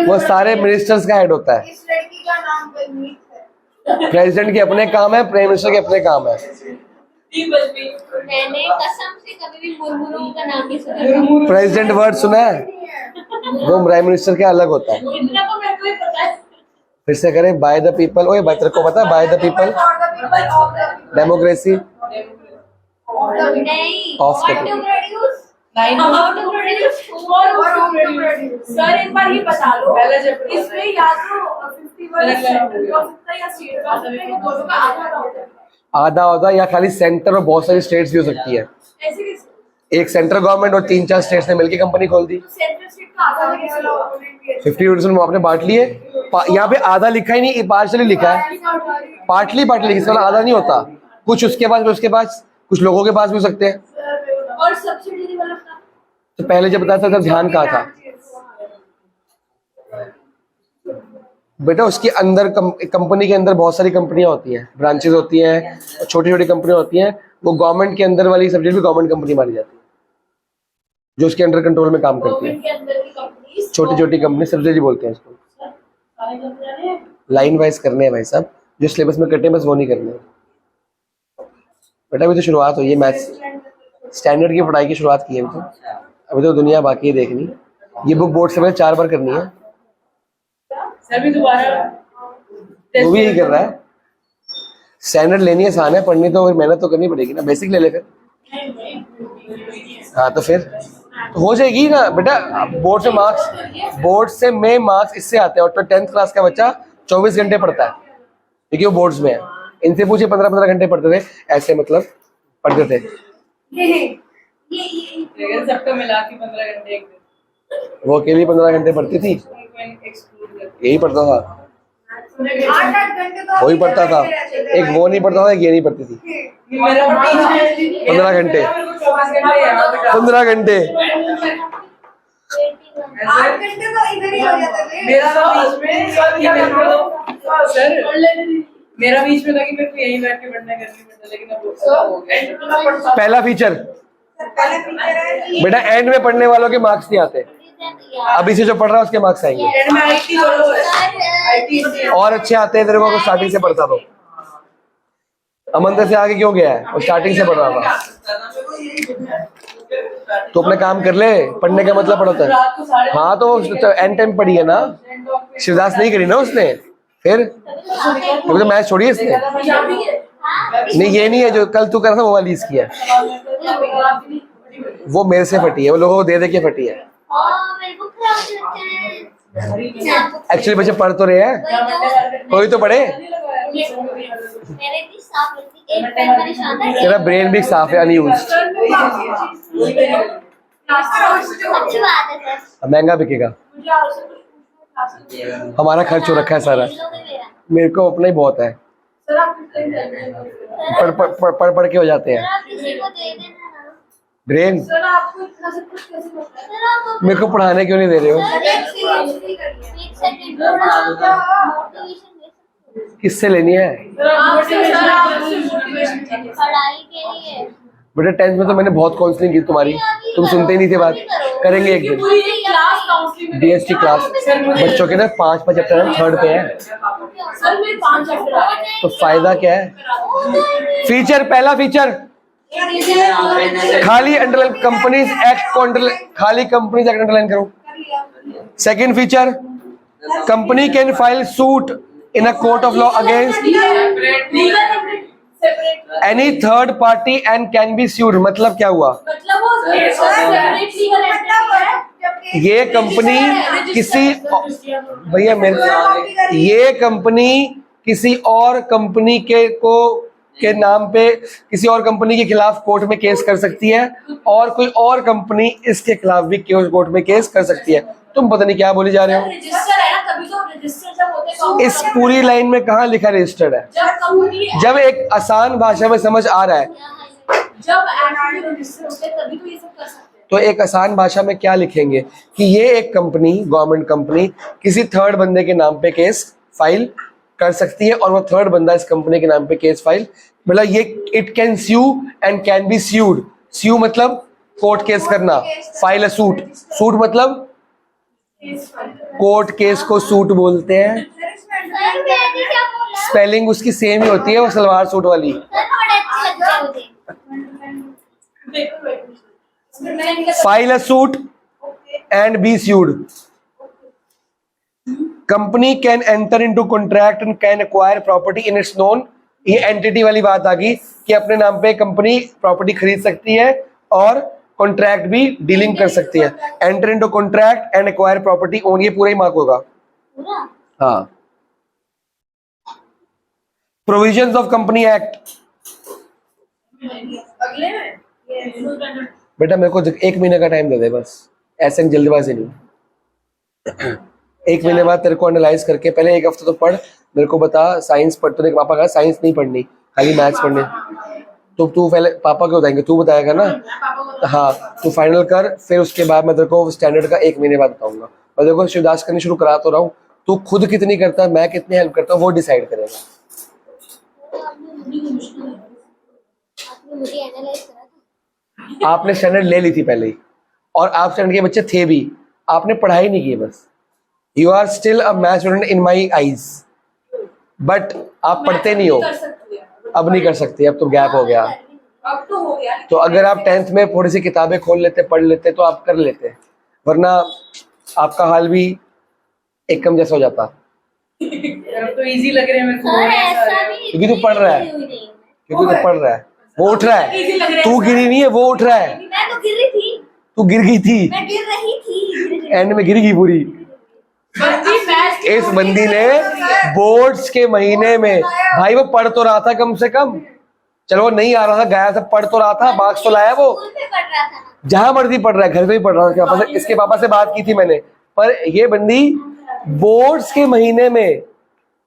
A: वो सारे मिनिस्टर्स का हेड होता है।
B: इस लड़की का नाम परनीत है।
A: प्रेसिडेंट के अपने काम है, प्राइम मिनिस्टर के अपने काम है।
D: मैंने कसम से कभी भी मुर्मू का नाम नहीं सुना।
A: प्रेसिडेंट वर्ड सुना है? वो प्राइम मिनिस्टर के अलग होता है।
D: इतना तो मेरे को ही पता है।
A: फिर से करें, बाय द पीपल। ओए भाई तेरे को पता है बाय द पीपल, डेमोक्रेसी
D: नहीं।
A: Off
D: What
A: the-
D: to produce?
B: How to produce or what to produce? Sir एक बार ये बता दो, इसमें या तो 51 सेंट्रल का हो सकता है या स्टेट का हो सकता है, या दोनों का आधा आधा होता है।
A: आधा होता है, या खाली सेंटर और बहुत सारी स्टेट्स भी हो सकती है।
B: ऐसे कैसे?
A: एक सेंट्रल गवर्नमेंट और 3-4 स्टेट्स ने मिलकर कंपनी खोल दी।
B: सेंट्रल स्टेट का आधा आधा कैसे होगा?
A: 50% आपने बांट लिए। यहाँ पे आधा लिखा ही नहीं, पार्शली लिखा है। पार्टली लिखा, इसका आधा नहीं होता। कुछ उसके पास, उसके पास, कुछ लोगों के पास भी हो सकते हैं।
B: और सब्सिडी वाला था।
A: तो पहले जब बताया था तब ध्यान कहाँ था? बेटा उसके अंदर कंपनी के अंदर बहुत सारी कंपनियां होती हैं, ब्रांचेस होती हैं, छोटी छोटी कंपनियां होती हैं। वो गवर्नमेंट के अंदर वाली सब्जेक्ट भी गवर्नमेंट कंपनी मानी जाती है, जो उसके अंडर कंट्रोल में काम करती है।
B: गवर्नमेंट के अंदर की कंपनीज
A: छोटी छोटी कंपनी सब्जेक्ट बोलते हैं इसको।
B: सारे कंपनी हैं।
A: लाइन वाइज करने हैं भाई साहब, जो सिलेबस में कटे बस वो नहीं करने हैं। बेटा अभी तो शुरुआत हुई है, मैथ्स स्टैंडर्ड की पढ़ाई की शुरुआत की है अभी तो दुनिया बाकी है देखनी। ये बुक बोर्ड से मैंने 4 बार करनी है।
E: सर भी दोबारा
A: वो भी यही कर रहा है। स्टैंडर्ड लेनी आसान है, पढ़नी तो फिर मेहनत तो करनी पड़ेगी ना। बेसिक ले ले फिर। हाँ तो फिर तो हो जाएगी ना बेटा। बोर्ड से मार्क्स, बोर्ड से में मार्क्स इससे आते हैं। और तो 10th क्लास का बच्चा 24 घंटे पढ़ता है क्योंकि वो बोर्ड्स में है। इनसे पूछे 15-15 घंटे पढ़ते थे, ऐसे मतलब पढ़ते थे।
E: लेकिन सबको मिला के 15 घंटे एक दिन
A: वो अकेली 15 घंटे पढ़ती थी,
E: एक्सक्लूड करके।
A: यही पढ़ता था,
B: 8-8 घंटे तो
A: वही पढ़ता था। एक वो नहीं पढ़ता था, एक ये नहीं पढ़ती थी।
E: मेरा
A: 15 घंटे 15 घंटे
B: 8 घंटे तो इधर ही हो जाते थे।
E: मेरा तो बीच में कि मेरे को सर मेरा बीच में था कि मेरे को यहीं बैठ के पढ़ना करनी पड़ता, लेकिन अब वो हो गया।
A: पहला फीचर
B: पहले फीचर है कि
A: बेटा, एंड में पढ़ने वालों के मार्क्स नहीं आते। अभी से जो पढ़ रहा है उसके मार्क्स आएंगे
E: एंड में आईटी आईटी
A: और अच्छे आते हैं तेरे को। स्टार्टिंग से पढ़ता तो अमन से आगे क्यों गया है? और स्टार्टिंग से पढ़ रहा था। तो अपने काम कर ले, पढ़ने का मतलब पढ़ता है। हाँ तो एंड टाइम पढ़ी है ना, शिवदास नहीं करी ना उसने। फिर तो मैच छोड़ी है इसने। नहीं ये नहीं है जो कल तू कर रहा था, वो वाली इसकी है। वो मेरे से फटी है, वो लोगों को दे दे के फटी है। एक्चुअली बच्चे पढ़ तो रहे हैं, कोई तो पढ़े।
D: मेरे भी साफ लगती, एक पेन का निशान था।
A: तेरा ब्रेन भी साफ है, अनयूज्ड।
D: अच्छी बात है सर।
A: महंगा बिकेगा, हमारा खर्च हो रखा है सारा। मेरे को अपना ही बहुत है,
B: सर आप कितने
A: पढ़ के हो जाते हैं।
D: आप किसी को दे देना ना।
A: ब्रेन
B: सर आपको इतना सब कुछ कैसे पता है?
D: सर आप
A: मेरे को पढ़ाने क्यों नहीं दे रहे हो?
D: सर एक सेकंड मोटिवेशन दे सकते हो
A: किससे लेनी है?
B: आपसे मोटिवेशन चाहिए।
D: पढ़ाई के लिए?
A: बेटा 10th में तो मैंने बहुत काउंसलिंग की तुम्हारी, तुम सुनते ही नहीं थे बात। करेंगे एक दिन
B: पूरी क्लास काउंसलिंग में
A: DST क्लास, बच्चों के ना 5 चैप्टर थर्ड पे है,
B: सर मेरे 5 चैप्टर आ गए।
A: तो फायदा क्या है? फीचर, पहला फीचर खाली अंडरलाइन, कंपनीज एक्ट को अंडरलाइन, खाली कंपनीज एक्ट अंडरलाइन करो। Second feature, company can file suit in a court of law against any third party and can be sued. मतलब क्या हुआ?
B: मतलब वो सेपरेट लीगल एंटिटी है।
A: ये कंपनी किसी, भैया मेरे, ये कंपनी किसी और कंपनी के नाम पे किसी और कंपनी के खिलाफ कोर्ट में केस कर सकती है, और कोई और कंपनी इसके खिलाफ भी कोर्ट में केस कर सकती है। तुम पता नहीं क्या बोली जा रहे हो।
B: रजिस्टर है ना, तभी तो रजिस्टर जब होते हैं
A: इस पूरी लाइन में कहाँ लिखा रजिस्टर्ड है?
B: जब कंपनी
A: जब एक आसान भाषा में समझ आ रहा है
B: जब एक्ट में रजिस्टर होते हैं तभी तो ये सब कर सकते हैं।
A: तो एक आसान भाषा में क्या लिखेंगे कि ये एक कंपनी, गवर्नमेंट कंपनी किसी थर्ड बंदे के नाम पे केस फाइल कर सकती है, और वो थर्ड बंदा इस कंपनी के नाम पे केस फाइल, मतलब ये it can sue and can be sued. Sue मतलब कोर्ट केस करना, फाइल अ सूट, सूट मतलब कोर्ट केस को सूट बोलते हैं।
D: सर मैंने क्या बोला?
A: स्पेलिंग उसकी सेम ही होती है, वो सलवार सूट वाली।
D: सर बड़े अच्छे लगते हैं मुझे।
A: File a suit and be sued. Company can enter into contract and can acquire property in its known. ये एंटिटी वाली बात आ गई कि अपने नाम पे कंपनी प्रॉपर्टी खरीद सकती है और कॉन्ट्रैक्ट भी डीलिंग कर सकती है। Enter into contract and acquire property own, ये पूरा ही मार्क होगा।
D: पूरा?
A: हाँ। प्रोविजंस ऑफ कंपनी एक्ट,
B: अगले में
A: बेटा मेरे को 1 महीने का टाइम दे दे बस, ऐसे जल्दबाजी नहीं। 1 महीने बाद तेरे को एनालाइज करके, पहले 1 हफ्ता तो पढ़, मेरे को बता साइंस पढ़। तूने पापा कहा साइंस नहीं पढ़नी, खाली मैथ्स पढ़ने, तो तू पहले पापा को बताएंगे, तू बताएगा ना? हाँ, तू फाइनल कर, फिर उसके बाद मैं तेरे को स्टैंडर्ड का 1 महीने बाद बताऊंगा। और देखो शिवदास करनी शुरू करा तो रहा हूँ, तू खुद कितनी करता है, मैं कितनी हेल्प करता हूँ, वो डिसाइड करेगा।
D: आपने मुझे एनालाइज करा था।
A: आपने स्टैंडर्ड ले ली थी पहले ही, और आप स्टैंडर्ड के बच्चे थे भी, आपने पढ़ाई नहीं की बस। You are still a math student in my eyes, but आप पढ़ते नहीं हो।
B: कर सकती है।
A: अब नहीं कर सकते, अब तो गैप हो गया।
B: अब तो हो गया।
A: तो अगर आप 10th में थोड़ी सी किताबें खोल लेते, पढ़ लेते, तो आप कर लेते, वरना आपका हाल भी एकम जैसा हो जाता।
E: अब तो इजी लग रहे हैं मेरे को।
D: सर ऐसा भी
A: क्योंकि तू पढ़ रहा है, क्योंकि तू पढ़ रहा है, वो उठ रहा है, तू गिरी नहीं है, वो उठ रहा है।
D: मैं तो गिर रही थी,
A: तू गिर गई थी,
D: मैं गिर रही थी।
A: एंड में गिर गई पूरी। इस बंदी ने बोर्ड्स के महीने में, भाई वो पढ़ तो रहा था कम से कम, चलो वो नहीं आ रहा था, गया था, पढ़ तो रहा था, मार्क्स तो लाया वो।
D: स्कूल में पढ़ रहा था ना।
A: जहां मर्जी पढ़ रहा है, घर पे ही पढ़ रहा है। इसके पापा से बात की थी मैंने, पर ये बंदी बोर्ड्स के महीने में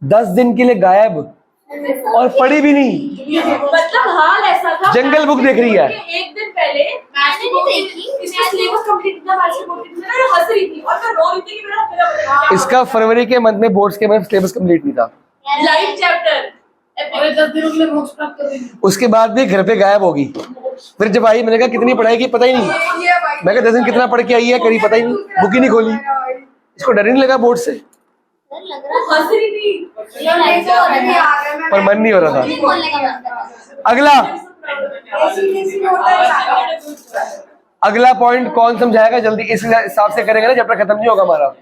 A: 10 दिन के लिए गायब, और पढ़ी भी नहीं।
B: मतलब हाल ऐसा था,
A: जंगल बुक देख रही है।
B: एक दिन पहले
D: मैंने नहीं देखी।
B: इसका सिलेबस कंप्लीट इतना बार से बोलती थी, मैं हंस रही थी और मैं रो रही थी कि मेरा
A: इसका फरवरी के मंथ में बोर्ड्स के में सिलेबस कंप्लीट नहीं था,
B: लाइव चैप्टर
F: और 10 दिनों के लिए मोक्ष प्राप्त कर देंगे।
A: उसके बाद भी घर पे गायब होगी। फिर जब आई, मैंने कहा कितनी पढ़ाई की, पता ही नहीं। मैं कहा 10 दिन कितना पढ़ के आई है, करी पता ही नहीं, बुक ही नहीं खोली। इसको डर ही नहीं लगा बोर्ड से,
D: सर लग रहा
B: हंस रही थी।
A: पर मन नहीं हो रहा था।
D: नहीं बोलने का मन कर रहा था।
A: अगला अगला पॉइंट कौन समझाएगा जल्दी? इस हिसाब से करेंगे ना, चैप्टर खत्म नहीं होगा हमारा।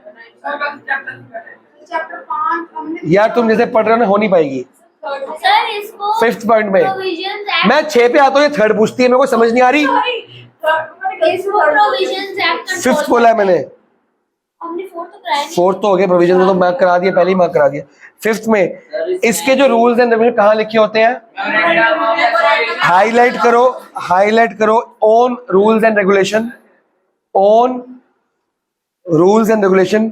A: यार तुम जैसे पढ़ रहे हो ना, हो नहीं पाएगी।
D: सर इसको
A: 5th पॉइंट में
D: प्रोविजंस एक्ट,
A: मैं 6 पे आता हूँ, ये 3rd पूछती है, मेरे को समझ नहीं आ रही।
D: इसको प्रोविजंस एक्ट
A: 5th बोला है मैंने,
D: हमने 4 तो कराया नहीं।
A: 4th तो हो गया, प्रोविजन में तो मार्क करा दिया, पहले ही मार्क करा दिया। 5th में इसके जो रूल्स एंड रेगुलेशन कहाँ लिखे होते हैं, हाईलाइट करो own rules and regulation, own rules and regulation,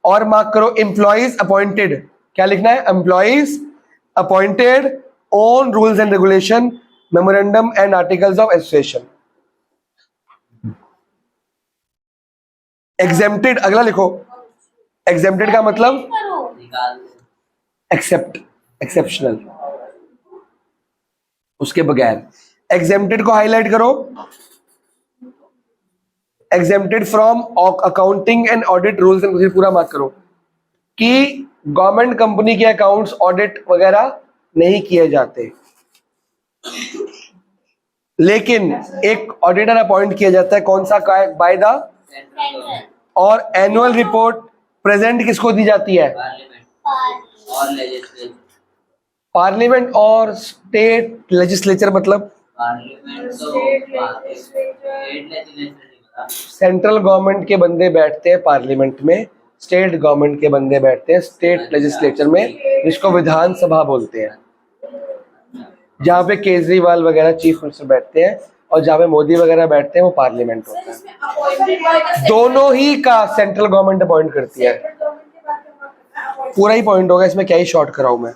A: और मार्क करो एम्प्लॉइज अपॉइंटेड। क्या लिखना है? Employees appointed own rules and regulation, memorandum and articles of association. Exempted, अगला लिखो। एग्जेम्प्टेड का मतलब
D: करो।
C: निकाल दो।
A: एक्सेप्ट, एक्सेप्शनल, उसके बगैर। एग्जेम्प्टेड को हाईलाइट करो। Exempted from accounting and audit rules and procedure, पूरा मार्क करो कि गवर्नमेंट कंपनी के अकाउंट्स ऑडिट वगैरह नहीं किए जाते, लेकिन एक ऑडिटर अपॉइंट किया जाता है। कौन सा? By the.
D: सेंट्रल
A: और एनुअल रिपोर्ट प्रेजेंट किसको दी जाती है?
C: पार्लियामेंट और लेजिस्लेचर।
A: पार्लियामेंट और स्टेट लेजिस्लेचर मतलब
C: पार्लियामेंट तो स्टेट लेजिस्लेचर नहीं पता।
A: सेंट्रल गवर्नमेंट के बंदे बैठते हैं पार्लियामेंट में, स्टेट गवर्नमेंट के बंदे बैठते हैं स्टेट लेजिस्लेचर में, जिसको विधानसभा बोलते हैं। जहाँ पे केजरीवाल वगैरह चीफ मिनिस्टर बैठते हैं और जहाँ पे मोदी वगैरह बैठते हैं वो पार्लियामेंट होता है। दोनों ही का सेंट्रल गवर्नमेंट अपॉइंट करती है। पूरा ही पॉइंट होगा इसमें, क्या ही शॉर्ट कराऊं मैं।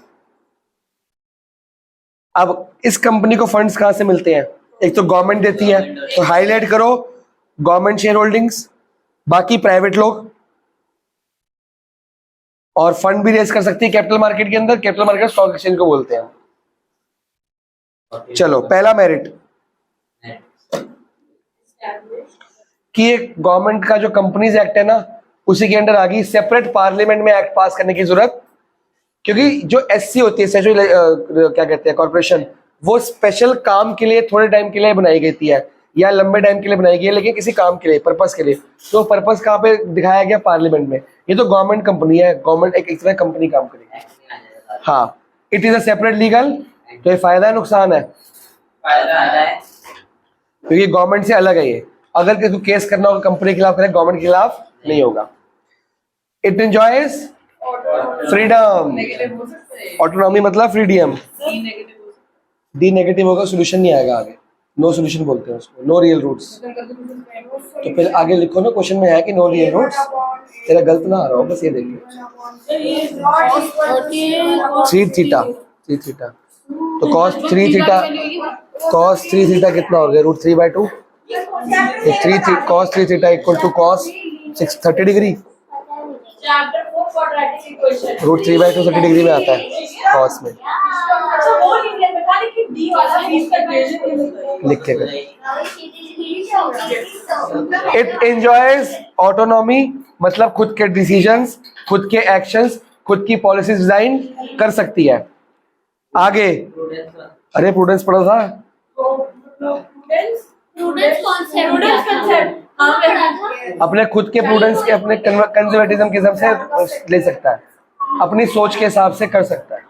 A: अब इस कंपनी को फंड्स कहाँ से मिलते हैं? एक तो गवर्नमेंट देती है, तो हाईलाइट करो गवर्नमेंट शेयर होल्डिंग्स, बाकी प्राइवेट लोग, और फंड भी रेज कर सकती है कैपिटल मार्केट के अंदर। कैपिटल मार्केट स्टॉक एक्सचेंज को बोलते हैं। चलो, पहला मेरिट कि एक गवर्नमेंट का जो कंपनीज एक्ट है ना, उसी के अंडर आ गई। सेपरेट पार्लियामेंट में एक्ट पास करने की जरूरत, क्योंकि जो एससी होती है, क्या कहते हैं, कॉर्पोरेशन, वो स्पेशल काम के लिए थोड़े टाइम के लिए बनाई गई थी या लंबे टाइम के लिए बनाई गई है, लेकिन किसी काम के लिए, पर्पस के लिए। तो पर्पस कहाँ पे दिखाया गया? पार्लियामेंट में। ये तो गवर्नमेंट कंपनी है, गवर्नमेंट एक तरह कंपनी काम करेगी। हाँ, it is a separate legal. तो ये फायदा है नुकसान है?
C: फायदा है,
A: क्योंकि गवर्नमेंट से अलग है ये। अगर किसी को केस करना होगा कंपनी के खिलाफ, करे, गवर्नमेंट के खिलाफ नहीं होगा। It enjoys freedom.
E: नेगेटिव हो सकता है।
A: ऑटोनॉमी मतलब फ्रीडम।
E: डी नेगेटिव हो सकता
A: डी नेगेटिव होगा, सोल्यूशन नहीं आएगा आगे। नो सोल्यूशन बोलते हैं उसको, नो रियल रूट्स।
E: है।
A: तो फिर आगे लिखो ना, क्वेश्चन में है कि नो रियल रूट्स। तेरा गलत ना आ रहा हो, बस ये देखिए। 3 थीटा, 3 थीटा, तो cos 3 थीटा, cos 3 थीटा कितना हो गया? √3/2। cos 3 थीटा equal to cos 30 degree.
B: Chapter 4 quadratic equation.
A: √3/2 30 degree में आता है cos में।
B: अच्छा, वो लिखने में था कि डी वाला बीच का इक्वेशन
A: लिख के कर। इट एंजॉयज ऑटोनॉमी मतलब खुद के डिसीजंस, खुद के एक्शंस, खुद की पॉलिसी डिजाइन कर सकती है। आगे, अरे प्रूडेंस पढ़ा था।
D: प्रूडेंस कॉन्सेप्ट
A: अपने खुद के प्रूडेंस के, अपने कंजर्वेटिज्म के हिसाब से ले सकता है, अपनी सोच के हिसाब से कर सकता है।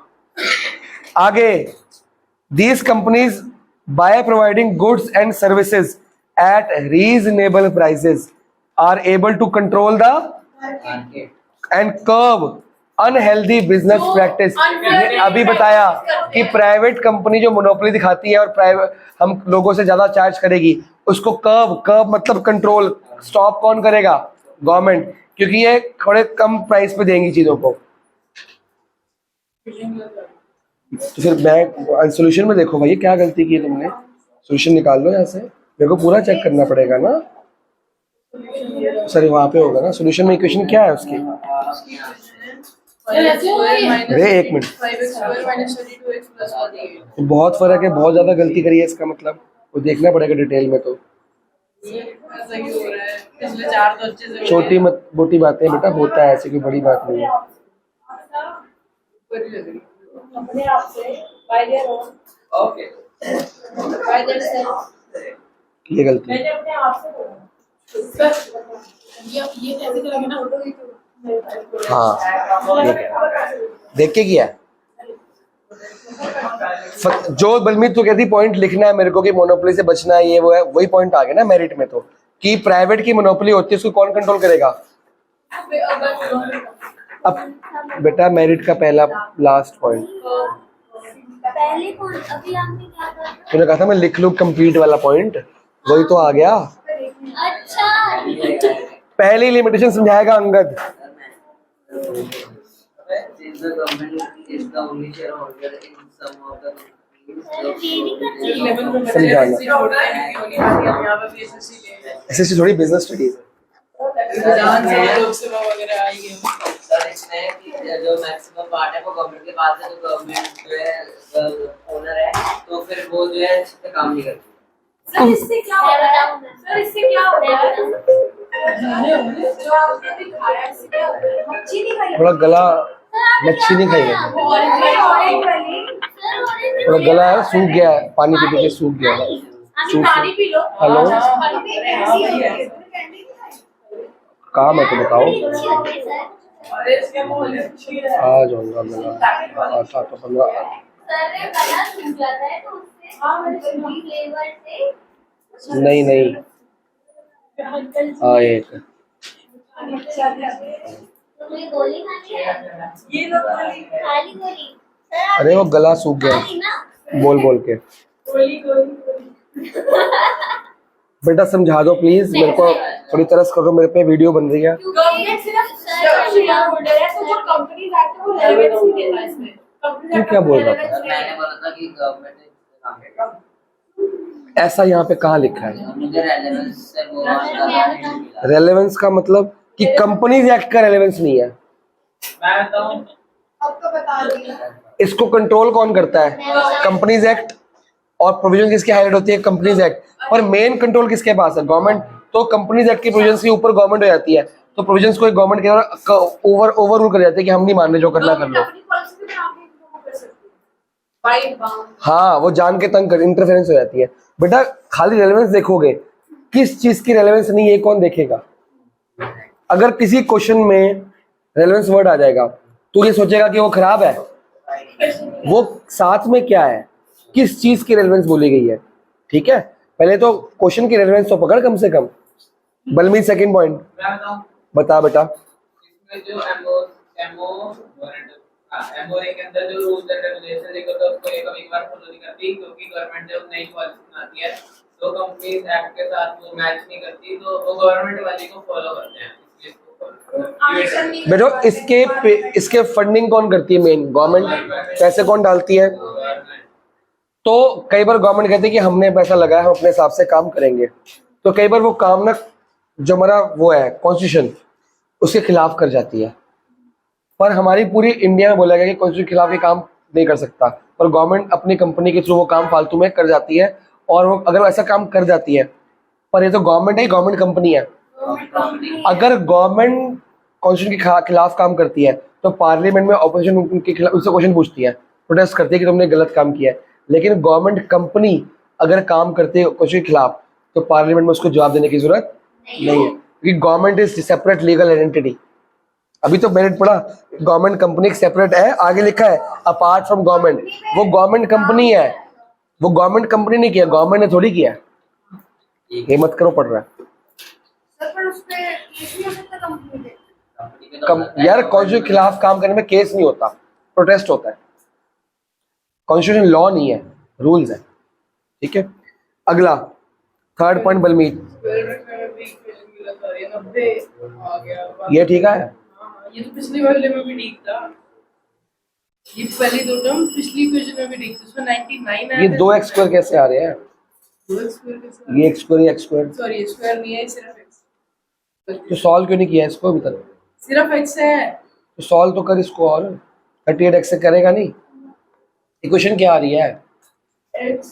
A: आगे, these companies by providing goods and services at reasonable prices are able to control the and curb unhealthy business practice। ये अभी बताया कि प्राइवेट कंपनी जो मोनोपोली दिखाती है और प्राइवेट हम लोगों से ज्यादा चार्ज करेगी, उसको कर्ब मतलब कंट्रोल, स्टॉप कौन करेगा? गवर्नमेंट, क्योंकि ये थोड़े कम प्राइस पे देंगी चीजों को। तो फिर मैं सोल्यूशन में देखो भाई क्या गलती की तुमने, सोल्यूशन निकाल लो यहाँ से। मेरे को पूरा चेक करना पड़ेगा ना। सर वहाँ पे होगा ना सोल्यूशन में, इक्वेशन क्या है उसकी? अरे एक मिनट,
E: 5x² - 32x + 48।
A: बहुत फर्क है, बहुत ज्यादा गलती करी है इसका मतलब, वो देखना पड़ेगा डिटेल में। तो
E: ऐसा ही हो रहा है, पिछले 4 तो अच्छे से
A: छोटी मोटी बातें बेटा, होता है, ऐसी कोई बड़ी बात नहीं है।
E: ऊपर ही लग रही है।
B: अपने आप से bye their own,
C: okay.
B: Bye their self,
A: ये गलती है।
B: मैंने अपने आप से बोला।
F: ये ऐसे करेंगे ना,
A: हाँ, देख के किया जो बलमीत तो कहती पॉइंट लिखना है मेरे को कि मोनोपोली से बचना है, ये वो है, वही पॉइंट आ गया ना मेरिट में। तो कि प्राइवेट की मोनोपोली होती है, उसको कौन कंट्रोल करेगा? अब बेटा मेरिट का पहला लास्ट पॉइंट
D: पहले कौन अभी आपने क्या कहा?
A: तूने कहा था मैं लिख लूं कंप्लीट वाला पॉइंट, वही तो आ गया।
D: अच्छा,
A: पहली लिमिटेशन समझाएगा Angad.
C: Since the government is the only shareholder in some of the companies,
E: level पे
A: समझाना।
E: SSC छोड़ना है, क्योंकि होनी बात है, यहाँ पे भी SSC ले।
A: ऐसे थोड़ी बिजनेस स्टडीज है।
E: विधानसभा लोकसभा वगैरह आई है।
C: सर इसमें कि जो मैक्सिमम पार्ट है वो गवर्नमेंट के पास है, तो गवर्नमेंट जो है ओनर है, तो फिर वो जो है अच्छे से काम नहीं करती।
B: सर इससे क्या होता है? सर इससे क्या होता है? जो आपने अभी खाया इससे क्या होता है? मच्छी नहीं खाई?
A: थोड़ा गला, मच्छी नहीं खाई है,
B: ऑरेंज वाली।
A: थोड़ा गला है सूख गया है, पानी पी के सूख गया है। सूख
B: पानी पी लो।
A: हेलो
B: कैंडी है?
A: काम है तो बताओ।
B: अरे इसके मुंह में अच्छी है।
A: आ जाऊंगा मैं 8 तो 15। नहीं हाँ एक
D: गोली खानी है?
B: ये लो गोली।
D: खाली गोली?
A: अरे वो गला सूख गया बोल के। बेटा समझा दो प्लीज, मेरे को थोड़ी तरस करो, मेरे पे वीडियो बन रही है।
B: गवर्नमेंट सिर्फ शेयर होल्डर है, तो जो कंपनीज एक्ट है वो रेलेवेंस नहीं देता इसमें।
A: तू क्या बोल रहा था?
C: मैंने बोला था कि गवर्नमेंट ने काम किया।
A: ऐसा यहाँ पे कहाँ लिखा है?
C: मुझे रेलेवेंस से वो नहीं मिला।
A: रेलेवेंस का मतलब कि कंपनीज एक्ट का रेलेवेंस नहीं है।
C: मैं बताऊं,
B: आपको बता दिया।
A: इसको कंट्रोल कौन करता है? Companies act. और प्रोविजन किसकी हाइलाइट होती है? Companies act. पर मेन कंट्रोल किसके पास है? गवर्नमेंट। तो कंपनीज एक्ट की प्रोविजन के ऊपर गवर्नमेंट हो जाती है, तो प्रोविजंस को गवर्नमेंट के ओवर रूल कर जाती है कि हम नहीं मान रहे, जो करना कर लो।
B: अपनी पॉलिसी में आप वो कर सकते हैं। Wide bound.
A: हाँ वो जान के तंग कर इंटरफेरेंस हो जाती है। बेटा खाली रेलेवेंस देखोगे, किस चीज की रेलेवेंस नहीं है कौन देखेगा? अगर किसी क्वेश्चन में रेलेवेंस वर्ड आ जाएगा तो ये सोचेगा कि वो खराब है। वो साथ में क्या है, किस चीज की रेलेवेंस बोली गई है। ठीक है, पहले तो क्वेश्चन की रेलेवेंस तो पकड़ कम से कम। बलमीत सेकंड पॉइंट
C: मैं बताऊं,
A: बता बेटा।
C: इसमें जो एमओए के अंदर जो रूल्स एंड रेगुलेशन लिखा था उसको एक बार फॉलो नहीं करती, क्योंकि गवर्नमेंट जब नई पॉलिसी बनाती है तो कंपनीज एक्ट के साथ वो मैच नहीं करती, तो वो गवर्नमेंट वाली को फॉलो करते हैं।
A: बेटो इसके फंडिंग कौन करती है? Main government. पैसे कौन डालती है? तो कई बार गवर्नमेंट कहती है कि हमने पैसा लगाया, हम अपने हिसाब से काम करेंगे, तो कई बार वो काम ना जो हमारा वो है कॉन्स्टिट्यूशन उसके खिलाफ कर जाती है। पर हमारी पूरी इंडिया में बोला गया कि कॉन्स्टिट्यूशन के खिलाफ ये काम नहीं कर सकता, पर गवर्नमेंट अपनी कंपनी के थ्रू वो काम फालतू में कर जाती है। और वो अगर वो ऐसा काम कर जाती है, पर ये तो गवर्नमेंट है, गवर्नमेंट कंपनी है। अगर गवर्नमेंट कॉन्स्टिट्यूशन के खिलाफ काम करती है तो पार्लियामेंट में ऑपोजिशन उनके खिलाफ उनसे क्वेश्चन पूछती है, प्रोटेस्ट करती है कि तुमने गलत काम किया है। लेकिन गवर्नमेंट कंपनी अगर काम करती है कॉन्स्टिट्यूशन के खिलाफ तो पार्लियामेंट में उसको जवाब देने की जरूरत नहीं है, क्योंकि government is separate legal identity. अभी तो मेरिट पड़ा, गवर्नमेंट कंपनी एक सेपरेट है, आगे लिखा है अपार्ट फ्रॉम गवर्नमेंट। वो गवर्नमेंट कंपनी है, वो गवर्नमेंट कंपनी ने किया, गवर्नमेंट ने थोड़ी किया। ये मत करो, पड़ रहा है।
B: सर पर उस पे केस नहीं हो सकता कंपनी पे?
A: यार कॉन्स्टिट्यूशन के खिलाफ काम करने में केस नहीं होता, प्रोटेस्ट होता है। कॉन्स्टिट्यूशन लॉ नहीं है, रूल्स है। ठीक है, अगला थर्ड पॉइंट बलमीत,
E: 12 में भी क्वेश्चन मिला था, ये 90 आ गया।
A: ये ठीक है।
E: हाँ, ये तो पिछले वाले में भी ठीक था। ये पहली दो टर्म पिछली क्वेश्चन में भी ठीक था, उसमें 99 आया।
A: ये 2x स्क्वायर कैसे आ रहे हैं?
E: 2x स्क्वायर के साथ,
A: ये x स्क्वायर
E: सॉरी ये स्क्वायर नहीं है, सिर्फ x।
A: तो सॉल्व क्यों नहीं किया इसको अभी तक?
E: सिर्फ x है।
A: तो सॉल्व तो कर इसको, और 38x से करेगा नहीं। इक्वेशन क्या आ रही है?
E: x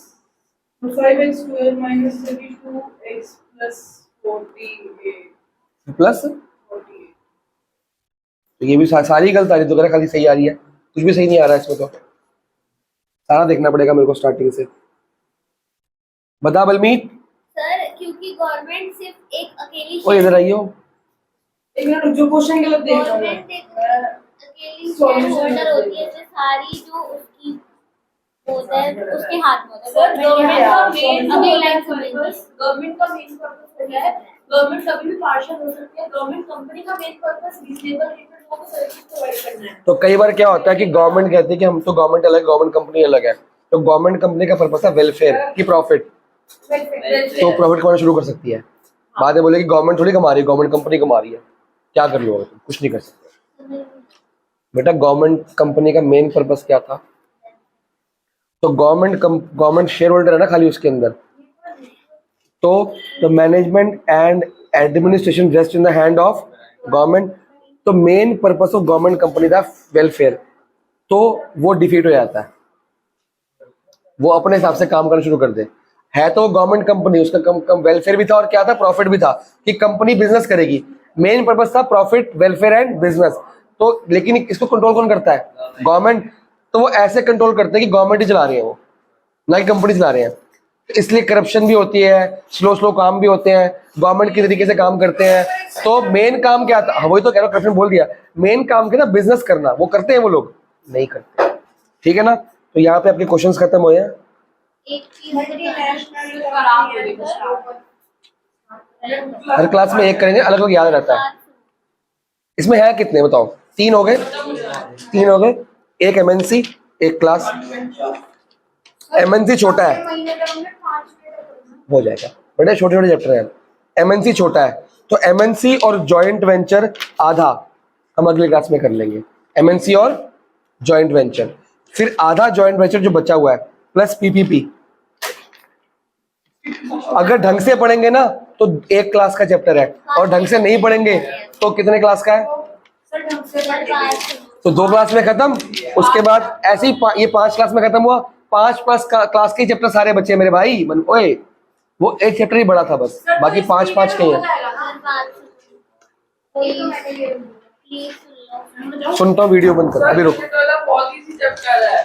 E: 5x square minus 32x plus 48।
A: Plus तो ये भी सारी गलत आ रही है, तो खाली सही आ रही है, कुछ भी सही नहीं आ रहा है इसमें। तो सारा देखना पड़ेगा मेरे को स्टार्टिंग से। बता बलमीत।
D: सर क्योंकि गवर्नमेंट सिर्फ एक अकेली
A: ओ इधर आइयो।
E: एक मिनट, जो क्वेश्चन गलत देख रहा हूं
D: गवर्नमेंट एक अकेली शेयर होल्डर होती है, जो सारी जो उसकी होता है उसके हाथ में होता है।
B: सर गवर्नमेंट का मेन
D: अगली लाइन समझिए।
B: गवर्नमेंट का मेन पर्पस क्या है? गवर्नमेंट कभी भी पार्शियल हो सकती है। गवर्नमेंट कंपनी का मेन पर्पस रीजनेबल रेट में लोगों को सर्विस प्रोवाइड करना है।
A: तो कई बार क्या होता है कि गवर्नमेंट कहती है कि हम तो गवर्नमेंट अलग, गवर्नमेंट कंपनी अलग है। तो गवर्नमेंट कंपनी का पर्पस है वेलफेयर की प्रॉफिट, तो प्रॉफिट कमाना शुरू कर सकती है। बाद में बोले कि गवर्नमेंट थोड़ी कमा रही है, गवर्नमेंट कंपनी कमा रही है, क्या कर लो तुम, कुछ नहीं कर सकते। बेटा गवर्नमेंट कंपनी का मेन पर्पस क्या था? तो गवर्नमेंट शेयर होल्डर है ना खाली उसके अंदर। तो the management and administration rest in the hand of government. तो main purpose of government company था वेलफेयर, तो वो डिफीट हो जाता है, वो अपने हिसाब से काम करना शुरू कर दे। है तो गवर्नमेंट कंपनी, उसका कम वेलफेयर भी था और क्या था, प्रॉफिट भी था कि कंपनी बिजनेस करेगी। मेन पर्पस था प्रॉफिट, वेलफेयर एंड बिजनेस। तो लेकिन इसको कंट्रोल कौन करता है, गवर्नमेंट। तो वो ऐसे कंट्रोल करते हैं कि गवर्नमेंट ही चला रही है, वो ना कि कंपनी चला रहे हैं। इसलिए करप्शन भी होती है, स्लो काम भी होते हैं, गवर्नमेंट की तरीके से काम करते हैं। तो मेन काम क्या था, वही तो कह रहा हूं, करप्शन बोल दिया। मेन काम क्या था, बिजनेस करना। वो करते हैं, वो लोग नहीं करते। ठीक है ना। तो यहाँ पे आपके क्वेश्चंस खत्म हुए हैं।
D: एक चीज
A: हर क्लास में एक करेंगे, अलग अलग याद रहता है। इसमें है कितने बताओ, 3 हो गए, 3 हो गए। एक एमएनसी, एक क्लास। एमएनसी छोटा है, हो जाएगा बेटा, छोटे छोटे चैप्टर हैं। एमएनसी छोटा है, तो एमएनसी और जॉइंट वेंचर आधा हम अगले क्लास में कर लेंगे। एमएनसी और जॉइंट वेंचर, फिर आधा जॉइंट वेंचर जो बचा हुआ है प्लस पीपीपी। अगर ढंग से पढ़ेंगे ना तो एक क्लास का चैप्टर है, और ढंग से नहीं पढ़ेंगे तो कितने क्लास का है, तो 2 क्लास में खत्म। उसके बाद ऐसे ही ये 5 क्लास में खत्म हुआ। 5 क्लास के चैप्टर सारे बच्चे मेरे भाई। ओए वो एक चैप्टर ही बड़ा था बस, बाकी 5 के हैं। सुनता हूँ, वीडियो बंद कर, अभी रुक।
C: बहुत इजी चैप्टर है।